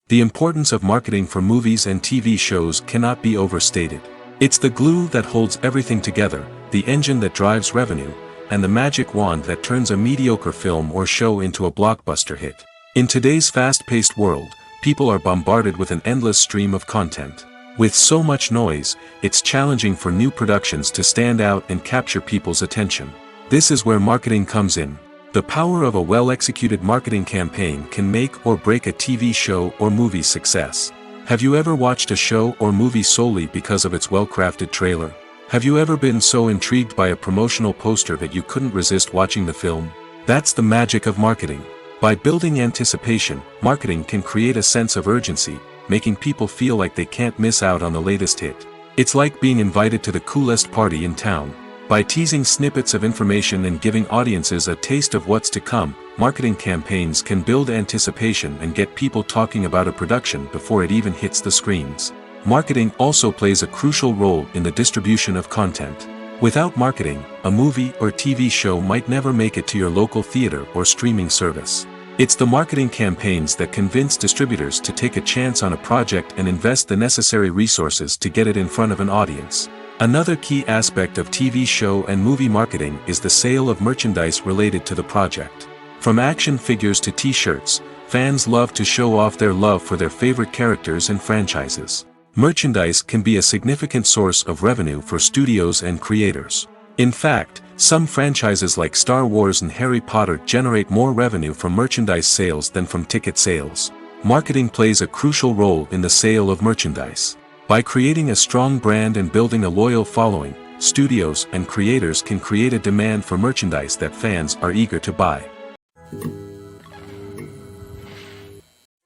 The importance of marketing for movies and TV shows cannot be overstated. It's the glue that holds everything together, the engine that drives revenue, and the magic wand that turns a mediocre film or show into a blockbuster hit. In today's fast-paced world, people are bombarded with an endless stream of content. With so much noise, it's challenging for new productions to stand out and capture people's attention. This is where marketing comes in. The power of a well-executed marketing campaign can make or break a TV show or movie's success. Have you ever watched a show or movie solely because of its well-crafted trailer? Have you ever been so intrigued by a promotional poster that you couldn't resist watching the film? That's the magic of marketing. By building anticipation, marketing can create a sense of urgency, making people feel like they can't miss out on the latest hit. It's like being invited to the coolest party in town. By teasing snippets of information and giving audiences a taste of what's to come, marketing campaigns can build anticipation and get people talking about a production before it even hits the screens. Marketing also plays a crucial role in the distribution of content. Without marketing, a movie or TV show might never make it to your local theater or streaming service. It's the marketing campaigns that convince distributors to take a chance on a project and invest the necessary resources to get it in front of an audience. Another key aspect of TV show and movie marketing is the sale of merchandise related to the project. From action figures to t-shirts, fans love to show off their love for their favorite characters and franchises. Merchandise can be a significant source of revenue for studios and creators. In fact, some franchises like Star Wars and Harry Potter generate more revenue from merchandise sales than from ticket sales. Marketing plays a crucial role in the sale of merchandise. By creating a strong brand and building a loyal following, studios and creators can create a demand for merchandise that fans are eager to buy.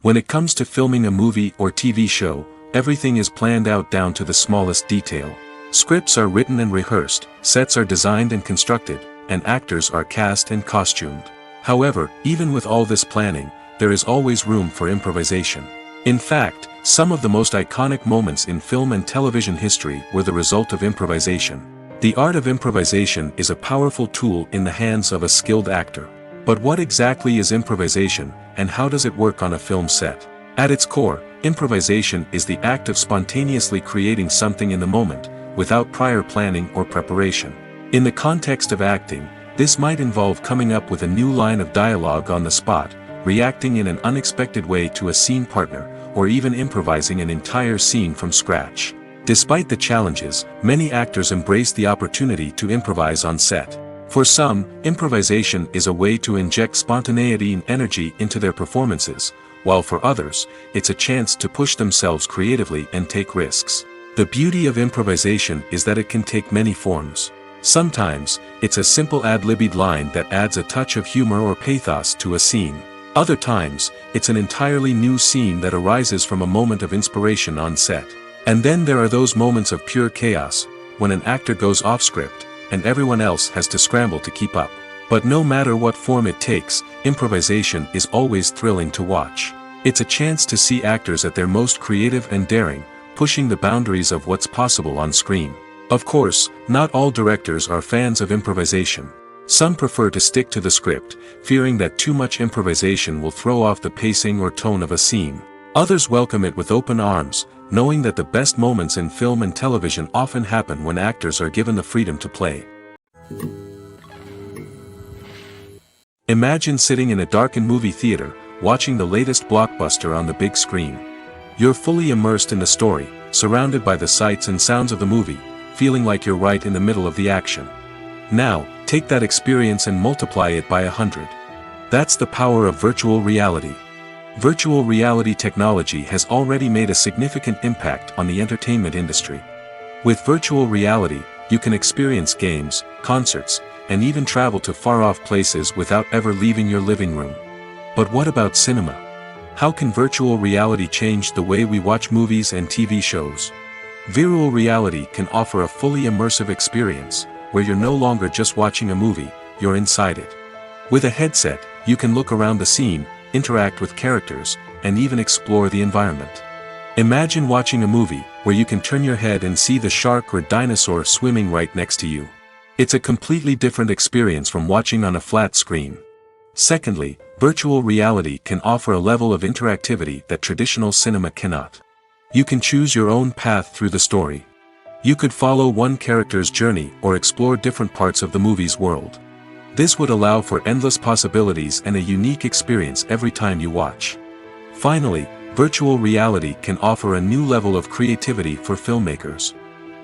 When it comes to filming a movie or TV show, everything is planned out down to the smallest detail. Scripts are written and rehearsed, sets are designed and constructed, and actors are cast and costumed. However, even with all this planning, there is always room for improvisation. In fact, some of the most iconic moments in film and television history were the result of improvisation. The art of improvisation is a powerful tool in the hands of a skilled actor. But what exactly is improvisation, and how does it work on a film set? At its core, improvisation is the act of spontaneously creating something in the moment, without prior planning or preparation. In the context of acting, this might involve coming up with a new line of dialogue on the spot, reacting in an unexpected way to a scene partner, or even improvising an entire scene from scratch. Despite the challenges, many actors embrace the opportunity to improvise on set. For some, improvisation is a way to inject spontaneity and energy into their performances, while for others, it's a chance to push themselves creatively and take risks. The beauty of improvisation is that it can take many forms. Sometimes, it's a simple ad-libbed line that adds a touch of humor or pathos to a scene. Other times, it's an entirely new scene that arises from a moment of inspiration on set. And then there are those moments of pure chaos, when an actor goes off script, and everyone else has to scramble to keep up. But no matter what form it takes, improvisation is always thrilling to watch. It's a chance to see actors at their most creative and daring, pushing the boundaries of what's possible on screen. Of course, not all directors are fans of improvisation. Some prefer to stick to the script, fearing that too much improvisation will throw off the pacing or tone of a scene. Others welcome it with open arms, knowing that the best moments in film and television often happen when actors are given the freedom to play. Imagine sitting in a darkened movie theater, watching the latest blockbuster on the big screen. You're fully immersed in the story, surrounded by the sights and sounds of the movie, feeling like you're right in the middle of the action. Now, take that experience and multiply it by 100. That's the power of virtual reality. Virtual reality technology has already made a significant impact on the entertainment industry. With virtual reality, you can experience games, concerts, and even travel to far-off places without ever leaving your living room. But what about cinema? How can virtual reality change the way we watch movies and TV shows? Virtual reality can offer a fully immersive experience, where you're no longer just watching a movie, you're inside it. With a headset, you can look around the scene, interact with characters, and even explore the environment. Imagine watching a movie, where you can turn your head and see the shark or dinosaur swimming right next to you. It's a completely different experience from watching on a flat screen. Secondly, virtual reality can offer a level of interactivity that traditional cinema cannot. You can choose your own path through the story. You could follow one character's journey or explore different parts of the movie's world. This would allow for endless possibilities and a unique experience every time you watch. Finally, virtual reality can offer a new level of creativity for filmmakers.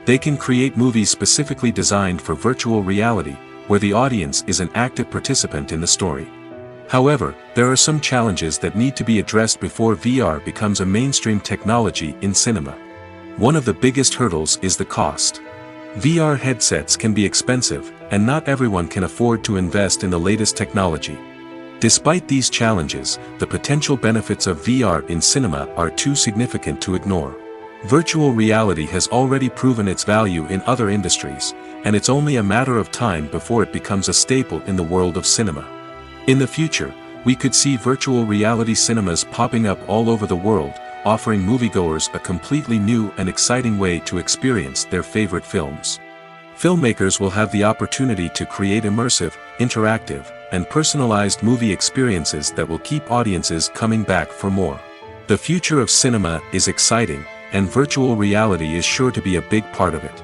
They can create movies specifically designed for virtual reality, where the audience is an active participant in the story. However, there are some challenges that need to be addressed before VR becomes a mainstream technology in cinema. One of the biggest hurdles is the cost. VR headsets can be expensive, and not everyone can afford to invest in the latest technology. Despite these challenges, the potential benefits of VR in cinema are too significant to ignore. Virtual reality has already proven its value in other industries, and it's only a matter of time before it becomes a staple in the world of cinema. In the future, we could see virtual reality cinemas popping up all over the world, offering moviegoers a completely new and exciting way to experience their favorite films. Filmmakers will have the opportunity to create immersive, interactive, and personalized movie experiences that will keep audiences coming back for more. The future of cinema is exciting, and virtual reality is sure to be a big part of it.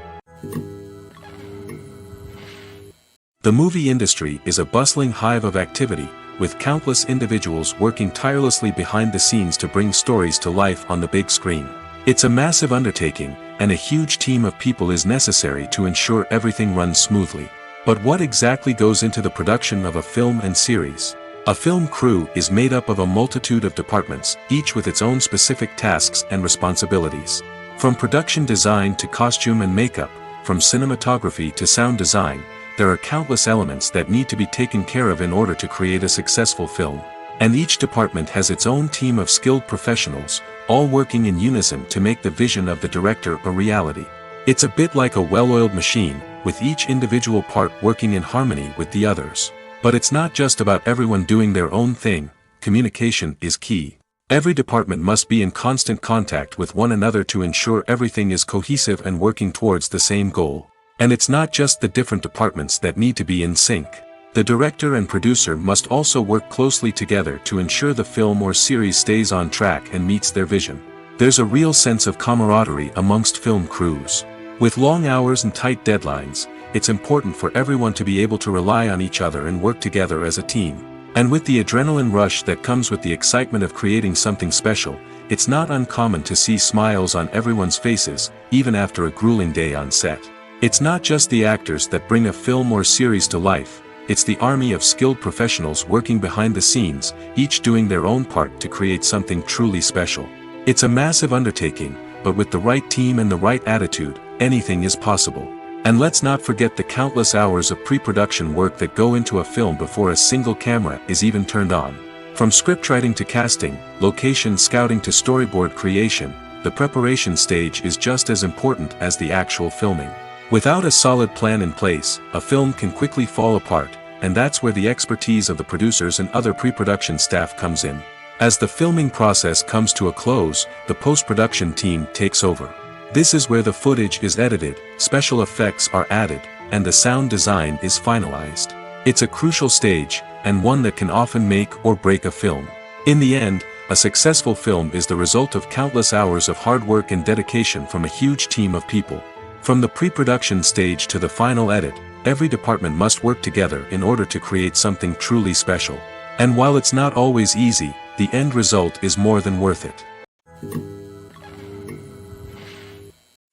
The movie industry is a bustling hive of activity, with countless individuals working tirelessly behind the scenes to bring stories to life on the big screen. It's a massive undertaking, and a huge team of people is necessary to ensure everything runs smoothly. But what exactly goes into the production of a film and series? A film crew is made up of a multitude of departments, each with its own specific tasks and responsibilities. From production design to costume and makeup, from cinematography to sound design, there are countless elements that need to be taken care of in order to create a successful film. And each department has its own team of skilled professionals, all working in unison to make the vision of the director a reality. It's a bit like a well-oiled machine, with each individual part working in harmony with the others. But it's not just about everyone doing their own thing. Communication is key. Every department must be in constant contact with one another to ensure everything is cohesive and working towards the same goal. And it's not just the different departments that need to be in sync. The director and producer must also work closely together to ensure the film or series stays on track and meets their vision. There's a real sense of camaraderie amongst film crews. With long hours and tight deadlines, it's important for everyone to be able to rely on each other and work together as a team. And with the adrenaline rush that comes with the excitement of creating something special, it's not uncommon to see smiles on everyone's faces, even after a grueling day on set. It's not just the actors that bring a film or series to life, it's the army of skilled professionals working behind the scenes, each doing their own part to create something truly special. It's a massive undertaking, but with the right team and the right attitude, anything is possible. And let's not forget the countless hours of pre-production work that go into a film before a single camera is even turned on. From scriptwriting to casting, location scouting to storyboard creation, the preparation stage is just as important as the actual filming. Without a solid plan in place, a film can quickly fall apart, and that's where the expertise of the producers and other pre-production staff comes in. As the filming process comes to a close, the post-production team takes over. This is where the footage is edited, special effects are added, and the sound design is finalized. It's a crucial stage, and one that can often make or break a film. In the end, a successful film is the result of countless hours of hard work and dedication from a huge team of people. From the pre-production stage to the final edit, every department must work together in order to create something truly special. And while it's not always easy, the end result is more than worth it.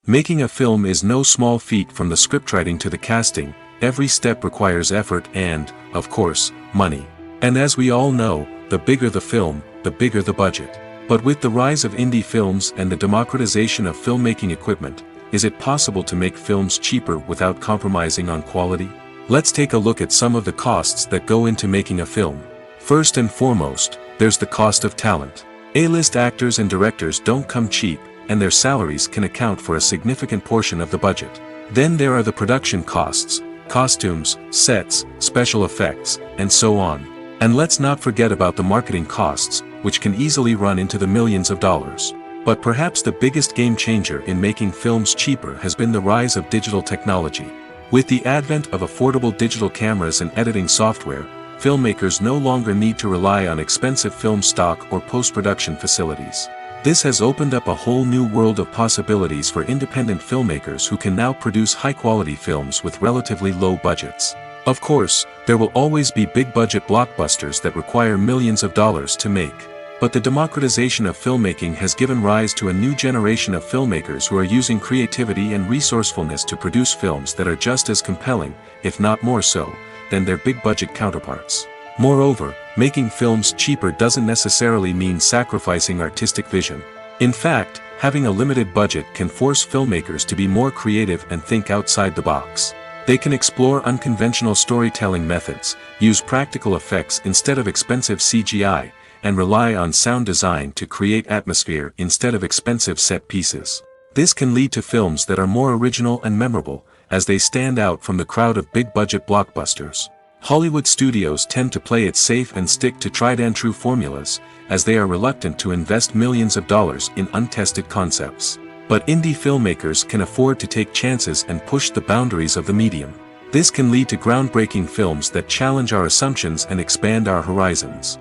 Making a film is no small feat. From the scriptwriting to the casting, every step requires effort and, of course, money. And as we all know, the bigger the film, the bigger the budget. But with the rise of indie films and the democratization of filmmaking equipment, is it possible to make films cheaper without compromising on quality? Let's take a look at some of the costs that go into making a film. First and foremost, there's the cost of talent. A-list actors and directors don't come cheap, and their salaries can account for a significant portion of the budget. Then there are the production costs, costumes, sets, special effects, and so on. And let's not forget about the marketing costs, which can easily run into the millions of dollars. But perhaps the biggest game changer in making films cheaper has been the rise of digital technology. With the advent of affordable digital cameras and editing software, filmmakers no longer need to rely on expensive film stock or post-production facilities. This has opened up a whole new world of possibilities for independent filmmakers who can now produce high-quality films with relatively low budgets. Of course, there will always be big-budget blockbusters that require millions of dollars to make. But the democratization of filmmaking has given rise to a new generation of filmmakers who are using creativity and resourcefulness to produce films that are just as compelling, if not more so, than their big-budget counterparts. Moreover, making films cheaper doesn't necessarily mean sacrificing artistic vision. In fact, having a limited budget can force filmmakers to be more creative and think outside the box. They can explore unconventional storytelling methods, use practical effects instead of expensive CGI, and rely on sound design to create atmosphere instead of expensive set pieces. This can lead to films that are more original and memorable, as they stand out from the crowd of big-budget blockbusters. Hollywood studios tend to play it safe and stick to tried-and-true formulas, as they are reluctant to invest millions of dollars in untested concepts. But indie filmmakers can afford to take chances and push the boundaries of the medium. This can lead to groundbreaking films that challenge our assumptions and expand our horizons.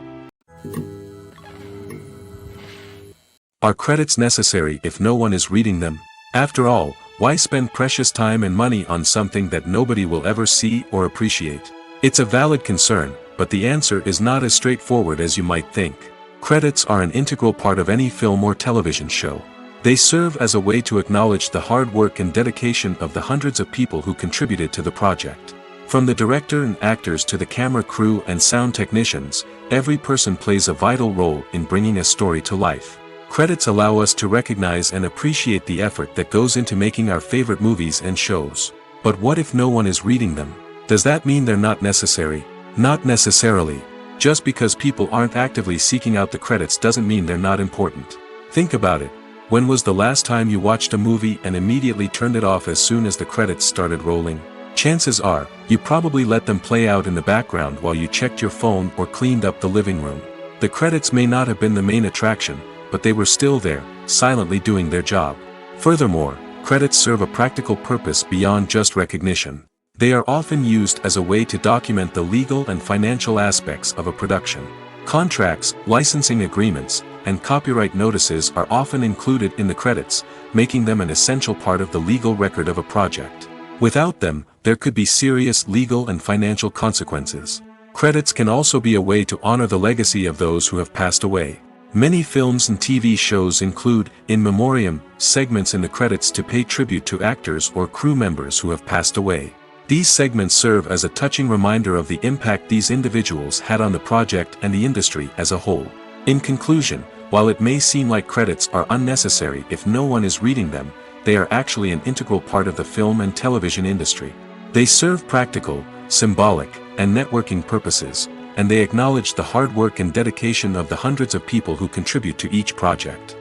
Are credits necessary if no one is reading them? After all, why spend precious time and money on something that nobody will ever see or appreciate? It's a valid concern, but the answer is not as straightforward as you might think. Credits are an integral part of any film or television show. They serve as a way to acknowledge the hard work and dedication of the hundreds of people who contributed to the project. From the director and actors to the camera crew and sound technicians, every person plays a vital role in bringing a story to life. Credits allow us to recognize and appreciate the effort that goes into making our favorite movies and shows. But what if no one is reading them? Does that mean they're not necessary? Not necessarily. Just because people aren't actively seeking out the credits doesn't mean they're not important. Think about it. When was the last time you watched a movie and immediately turned it off as soon as the credits started rolling? Chances are, you probably let them play out in the background while you checked your phone or cleaned up the living room. The credits may not have been the main attraction, but they were still there, silently doing their job. Furthermore, credits serve a practical purpose beyond just recognition. They are often used as a way to document the legal and financial aspects of a production. Contracts, licensing agreements, and copyright notices are often included in the credits, making them an essential part of the legal record of a project. Without them, there could be serious legal and financial consequences. Credits can also be a way to honor the legacy of those who have passed away. Many films and TV shows include, in memoriam, segments in the credits to pay tribute to actors or crew members who have passed away. These segments serve as a touching reminder of the impact these individuals had on the project and the industry as a whole. In conclusion, while it may seem like credits are unnecessary if no one is reading them, they are actually an integral part of the film and television industry. They serve practical, symbolic, and networking purposes, and they acknowledge the hard work and dedication of the hundreds of people who contribute to each project.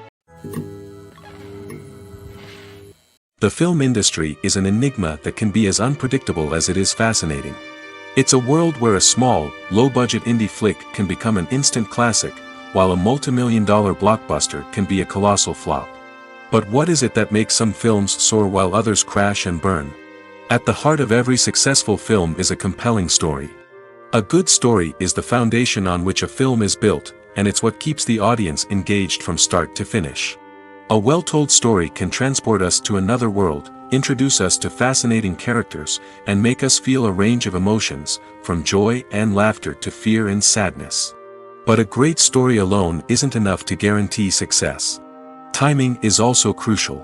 The film industry is an enigma that can be as unpredictable as it is fascinating. It's a world where a small, low-budget indie flick can become an instant classic, while a multi-million-dollar blockbuster can be a colossal flop. But what is it that makes some films soar while others crash and burn? At the heart of every successful film is a compelling story. A good story is the foundation on which a film is built, and it's what keeps the audience engaged from start to finish. A well-told story can transport us to another world, introduce us to fascinating characters, and make us feel a range of emotions, from joy and laughter to fear and sadness. But a great story alone isn't enough to guarantee success. Timing is also crucial.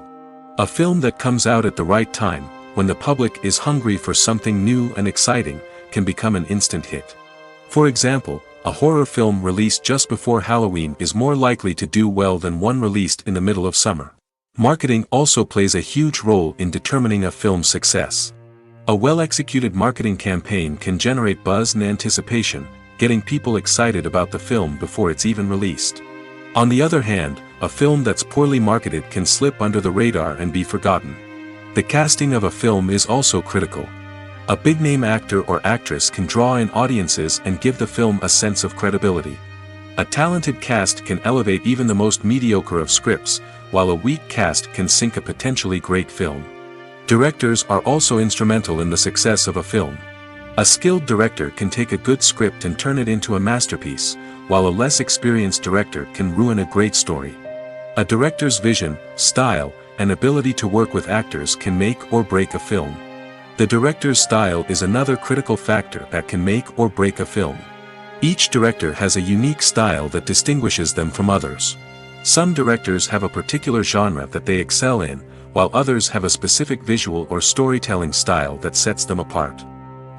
A film that comes out at the right time, when the public is hungry for something new and exciting, can become an instant hit. For example, a horror film released just before Halloween is more likely to do well than one released in the middle of summer. Marketing also plays a huge role in determining a film's success. A well-executed marketing campaign can generate buzz and anticipation, getting people excited about the film before it's even released. On the other hand, a film that's poorly marketed can slip under the radar and be forgotten. The casting of a film is also critical. A big-name actor or actress can draw in audiences and give the film a sense of credibility. A talented cast can elevate even the most mediocre of scripts, while a weak cast can sink a potentially great film. Directors are also instrumental in the success of a film. A skilled director can take a good script and turn it into a masterpiece, while a less experienced director can ruin a great story. A director's vision, style, and ability to work with actors can make or break a film. The director's style is another critical factor that can make or break a film. Each director has a unique style that distinguishes them from others. Some directors have a particular genre that they excel in, while others have a specific visual or storytelling style that sets them apart.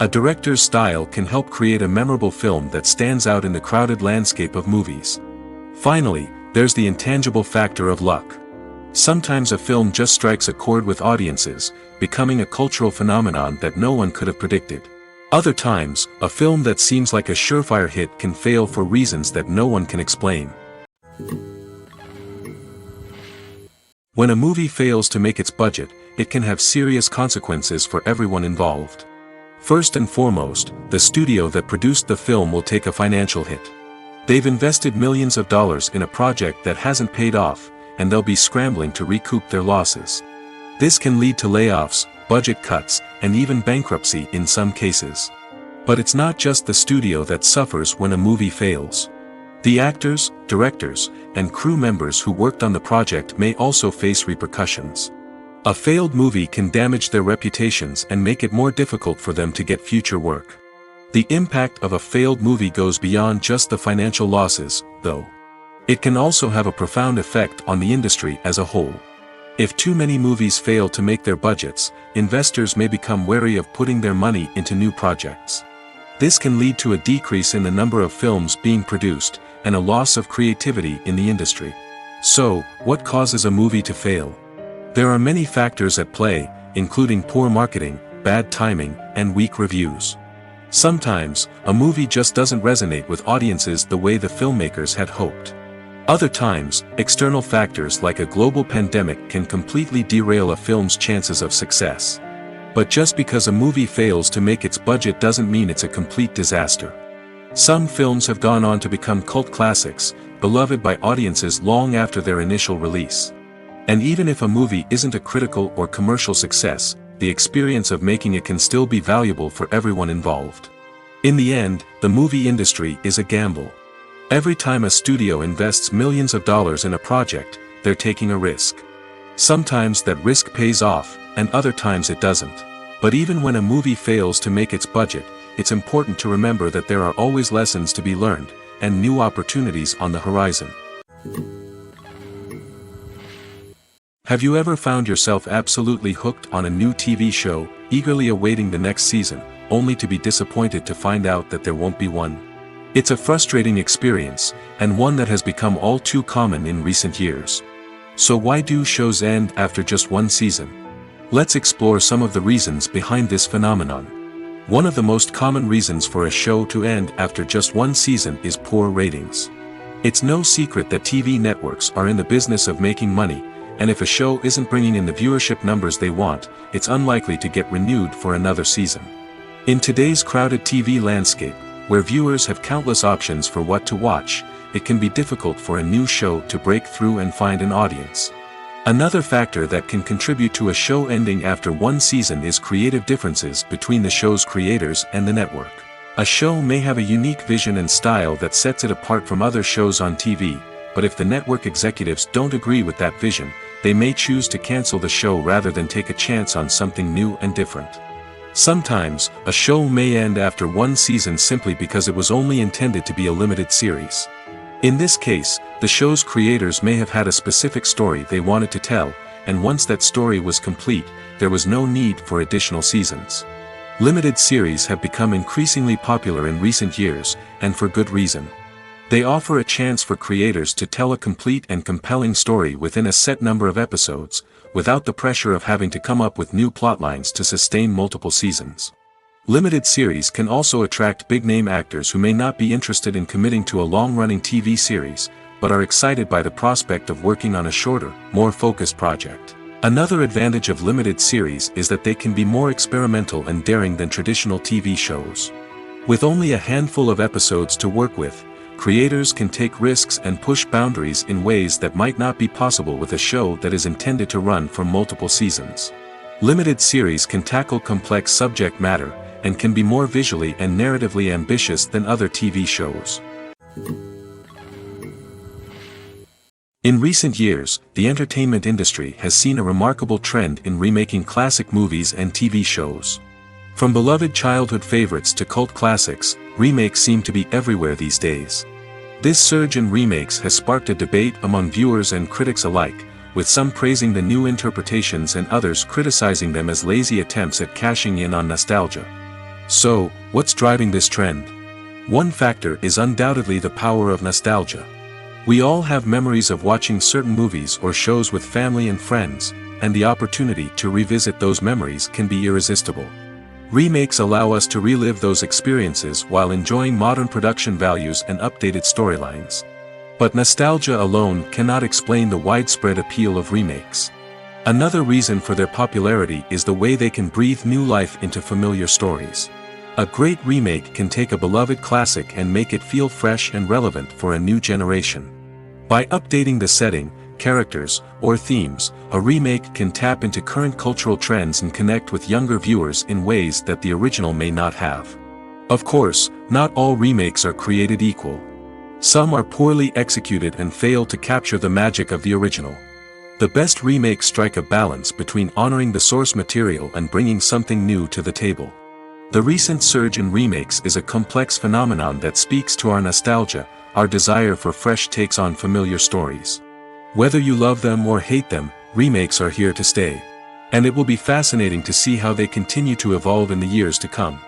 A director's style can help create a memorable film that stands out in the crowded landscape of movies. Finally, there's the intangible factor of luck. Sometimes a film just strikes a chord with audiences, becoming a cultural phenomenon that no one could have predicted. Other times, a film that seems like a surefire hit can fail for reasons that no one can explain. When a movie fails to make its budget, it can have serious consequences for everyone involved. First and foremost, the studio that produced the film will take a financial hit. They've invested millions of dollars in a project that hasn't paid off, and they'll be scrambling to recoup their losses. This can lead to layoffs, budget cuts, and even bankruptcy in some cases. But it's not just the studio that suffers when a movie fails. The actors, directors, and crew members who worked on the project may also face repercussions. A failed movie can damage their reputations and make it more difficult for them to get future work. The impact of a failed movie goes beyond just the financial losses, though. It can also have a profound effect on the industry as a whole. If too many movies fail to make their budgets, investors may become wary of putting their money into new projects. This can lead to a decrease in the number of films being produced, and a loss of creativity in the industry. So, what causes a movie to fail? There are many factors at play, including poor marketing, bad timing, and weak reviews. Sometimes, a movie just doesn't resonate with audiences the way the filmmakers had hoped. Other times, external factors like a global pandemic can completely derail a film's chances of success. But just because a movie fails to make its budget doesn't mean it's a complete disaster. Some films have gone on to become cult classics, beloved by audiences long after their initial release. And even if a movie isn't a critical or commercial success, the experience of making it can still be valuable for everyone involved. In the end, the movie industry is a gamble. Every time a studio invests millions of dollars in a project, they're taking a risk. Sometimes that risk pays off, and other times it doesn't. But even when a movie fails to make its budget, it's important to remember that there are always lessons to be learned, and new opportunities on the horizon. Have you ever found yourself absolutely hooked on a new TV show, eagerly awaiting the next season, only to be disappointed to find out that there won't be one? It's a frustrating experience, and one that has become all too common in recent years. So why do shows end after just one season? Let's explore some of the reasons behind this phenomenon. One of the most common reasons for a show to end after just one season is poor ratings. It's no secret that TV networks are in the business of making money, and if a show isn't bringing in the viewership numbers they want, it's unlikely to get renewed for another season. In today's crowded TV landscape, where viewers have countless options for what to watch, it can be difficult for a new show to break through and find an audience. Another factor that can contribute to a show ending after one season is creative differences between the show's creators and the network. A show may have a unique vision and style that sets it apart from other shows on TV, but if the network executives don't agree with that vision, they may choose to cancel the show rather than take a chance on something new and different. Sometimes, a show may end after one season simply because it was only intended to be a limited series. In this case, the show's creators may have had a specific story they wanted to tell, and once that story was complete, there was no need for additional seasons. Limited series have become increasingly popular in recent years, and for good reason. They offer a chance for creators to tell a complete and compelling story within a set number of episodes, without the pressure of having to come up with new plotlines to sustain multiple seasons. Limited series can also attract big-name actors who may not be interested in committing to a long-running TV series, but are excited by the prospect of working on a shorter, more focused project. Another advantage of limited series is that they can be more experimental and daring than traditional TV shows. With only a handful of episodes to work with, creators can take risks and push boundaries in ways that might not be possible with a show that is intended to run for multiple seasons. Limited series can tackle complex subject matter, and can be more visually and narratively ambitious than other TV shows. In recent years, the entertainment industry has seen a remarkable trend in remaking classic movies and TV shows. From beloved childhood favorites to cult classics, remakes seem to be everywhere these days. This surge in remakes has sparked a debate among viewers and critics alike, with some praising the new interpretations and others criticizing them as lazy attempts at cashing in on nostalgia. So, what's driving this trend? One factor is undoubtedly the power of nostalgia. We all have memories of watching certain movies or shows with family and friends, and the opportunity to revisit those memories can be irresistible. Remakes allow us to relive those experiences while enjoying modern production values and updated storylines. But nostalgia alone cannot explain the widespread appeal of remakes. Another reason for their popularity is the way they can breathe new life into familiar stories. A great remake can take a beloved classic and make it feel fresh and relevant for a new generation. By updating the setting, characters, or themes, a remake can tap into current cultural trends and connect with younger viewers in ways that the original may not have. Of course, not all remakes are created equal. Some are poorly executed and fail to capture the magic of the original. The best remakes strike a balance between honoring the source material and bringing something new to the table. The recent surge in remakes is a complex phenomenon that speaks to our nostalgia, our desire for fresh takes on familiar stories. Whether you love them or hate them, remakes are here to stay. And it will be fascinating to see how they continue to evolve in the years to come.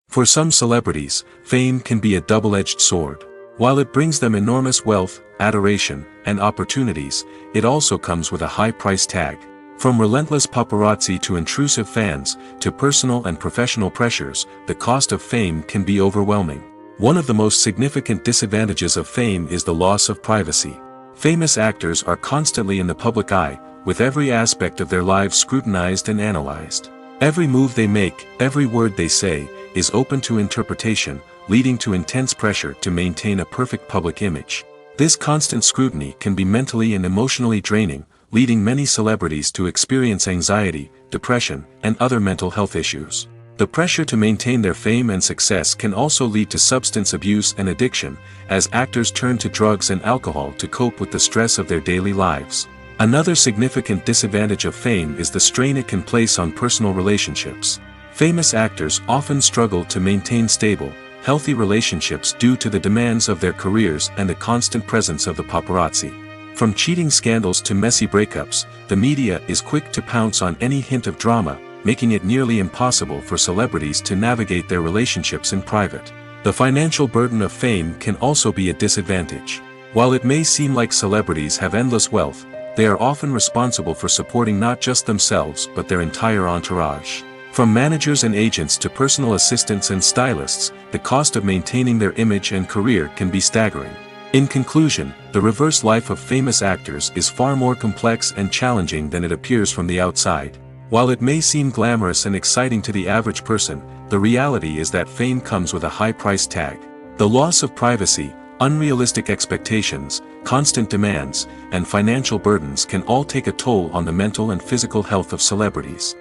For some celebrities, fame can be a double-edged sword. While it brings them enormous wealth, adoration, and opportunities, it also comes with a high price tag. From relentless paparazzi to intrusive fans, to personal and professional pressures, the cost of fame can be overwhelming. One of the most significant disadvantages of fame is the loss of privacy. Famous actors are constantly in the public eye, with every aspect of their lives scrutinized and analyzed. Every move they make, every word they say, is open to interpretation, leading to intense pressure to maintain a perfect public image. This constant scrutiny can be mentally and emotionally draining, leading many celebrities to experience anxiety, depression, and other mental health issues. The pressure to maintain their fame and success can also lead to substance abuse and addiction, as actors turn to drugs and alcohol to cope with the stress of their daily lives. Another significant disadvantage of fame is the strain it can place on personal relationships. Famous actors often struggle to maintain stable, healthy relationships due to the demands of their careers and the constant presence of the paparazzi. From cheating scandals to messy breakups, the media is quick to pounce on any hint of drama, making it nearly impossible for celebrities to navigate their relationships in private. The financial burden of fame can also be a disadvantage. While it may seem like celebrities have endless wealth, they are often responsible for supporting not just themselves but their entire entourage. From managers and agents to personal assistants and stylists, the cost of maintaining their image and career can be staggering. In conclusion, the reverse life of famous actors is far more complex and challenging than it appears from the outside. While it may seem glamorous and exciting to the average person, the reality is that fame comes with a high price tag. The loss of privacy, unrealistic expectations, constant demands, and financial burdens can all take a toll on the mental and physical health of celebrities.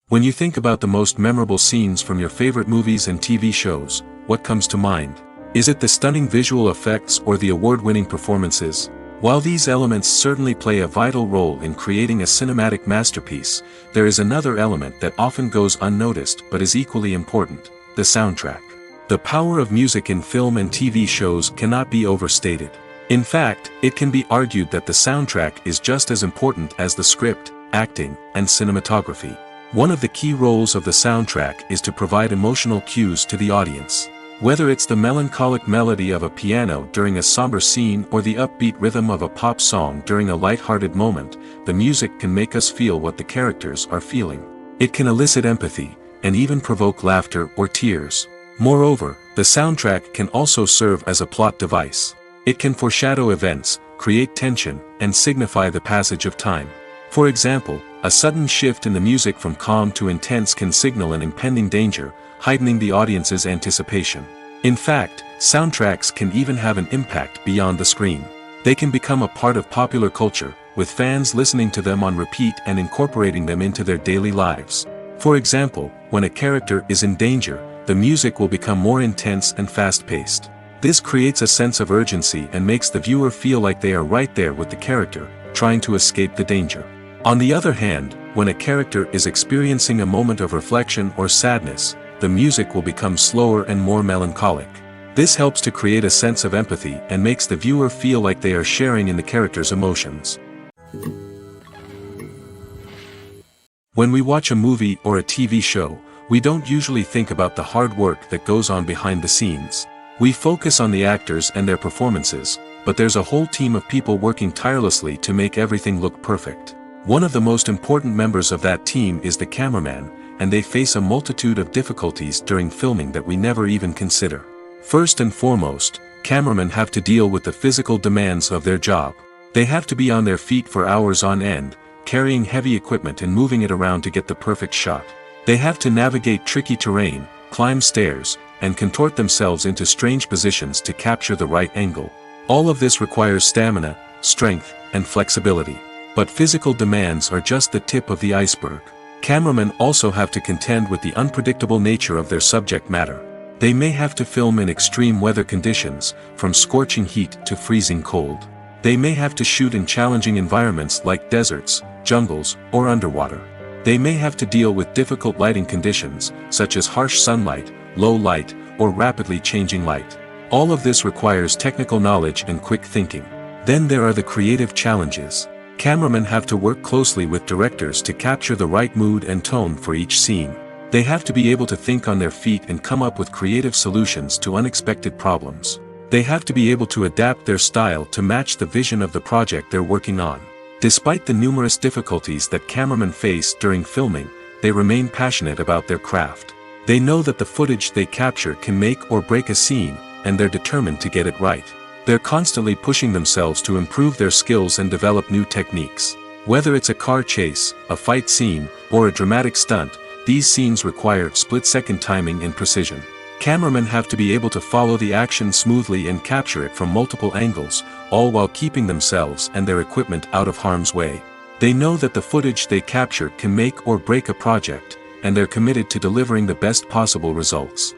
When you think about the most memorable scenes from your favorite movies and TV shows, what comes to mind? Is it the stunning visual effects or the award-winning performances? While these elements certainly play a vital role in creating a cinematic masterpiece, there is another element that often goes unnoticed but is equally important: the soundtrack. The power of music in film and TV shows cannot be overstated. In fact, it can be argued that the soundtrack is just as important as the script, acting, and cinematography. One of the key roles of the soundtrack is to provide emotional cues to the audience. Whether it's the melancholic melody of a piano during a somber scene or the upbeat rhythm of a pop song during a light-hearted moment, the music can make us feel what the characters are feeling. It can elicit empathy, and even provoke laughter or tears. Moreover, the soundtrack can also serve as a plot device. It can foreshadow events, create tension, and signify the passage of time. For example, a sudden shift in the music from calm to intense can signal an impending danger, heightening the audience's anticipation. In fact, soundtracks can even have an impact beyond the screen. They can become a part of popular culture, with fans listening to them on repeat and incorporating them into their daily lives. For example, when a character is in danger, the music will become more intense and fast-paced. This creates a sense of urgency and makes the viewer feel like they are right there with the character, trying to escape the danger. On the other hand, when a character is experiencing a moment of reflection or sadness, the music will become slower and more melancholic. This helps to create a sense of empathy and makes the viewer feel like they are sharing in the character's emotions. When we watch a movie or a TV show, we don't usually think about the hard work that goes on behind the scenes. We focus on the actors and their performances, but there's a whole team of people working tirelessly to make everything look perfect. One of the most important members of that team is the cameraman, and they face a multitude of difficulties during filming that we never even consider. First and foremost, cameramen have to deal with the physical demands of their job. They have to be on their feet for hours on end, carrying heavy equipment and moving it around to get the perfect shot. They have to navigate tricky terrain, climb stairs, and contort themselves into strange positions to capture the right angle. All of this requires stamina, strength, and flexibility. But physical demands are just the tip of the iceberg. Cameramen also have to contend with the unpredictable nature of their subject matter. They may have to film in extreme weather conditions, from scorching heat to freezing cold. They may have to shoot in challenging environments like deserts, jungles, or underwater. They may have to deal with difficult lighting conditions, such as harsh sunlight, low light, or rapidly changing light. All of this requires technical knowledge and quick thinking. Then there are the creative challenges. Cameramen have to work closely with directors to capture the right mood and tone for each scene. They have to be able to think on their feet and come up with creative solutions to unexpected problems. They have to be able to adapt their style to match the vision of the project they're working on. Despite the numerous difficulties that cameramen face during filming, they remain passionate about their craft. They know that the footage they capture can make or break a scene, and they're determined to get it right. They're constantly pushing themselves to improve their skills and develop new techniques. Whether it's a car chase, a fight scene, or a dramatic stunt, these scenes require split-second timing and precision. Cameramen have to be able to follow the action smoothly and capture it from multiple angles, all while keeping themselves and their equipment out of harm's way. They know that the footage they capture can make or break a project, and they're committed to delivering the best possible results.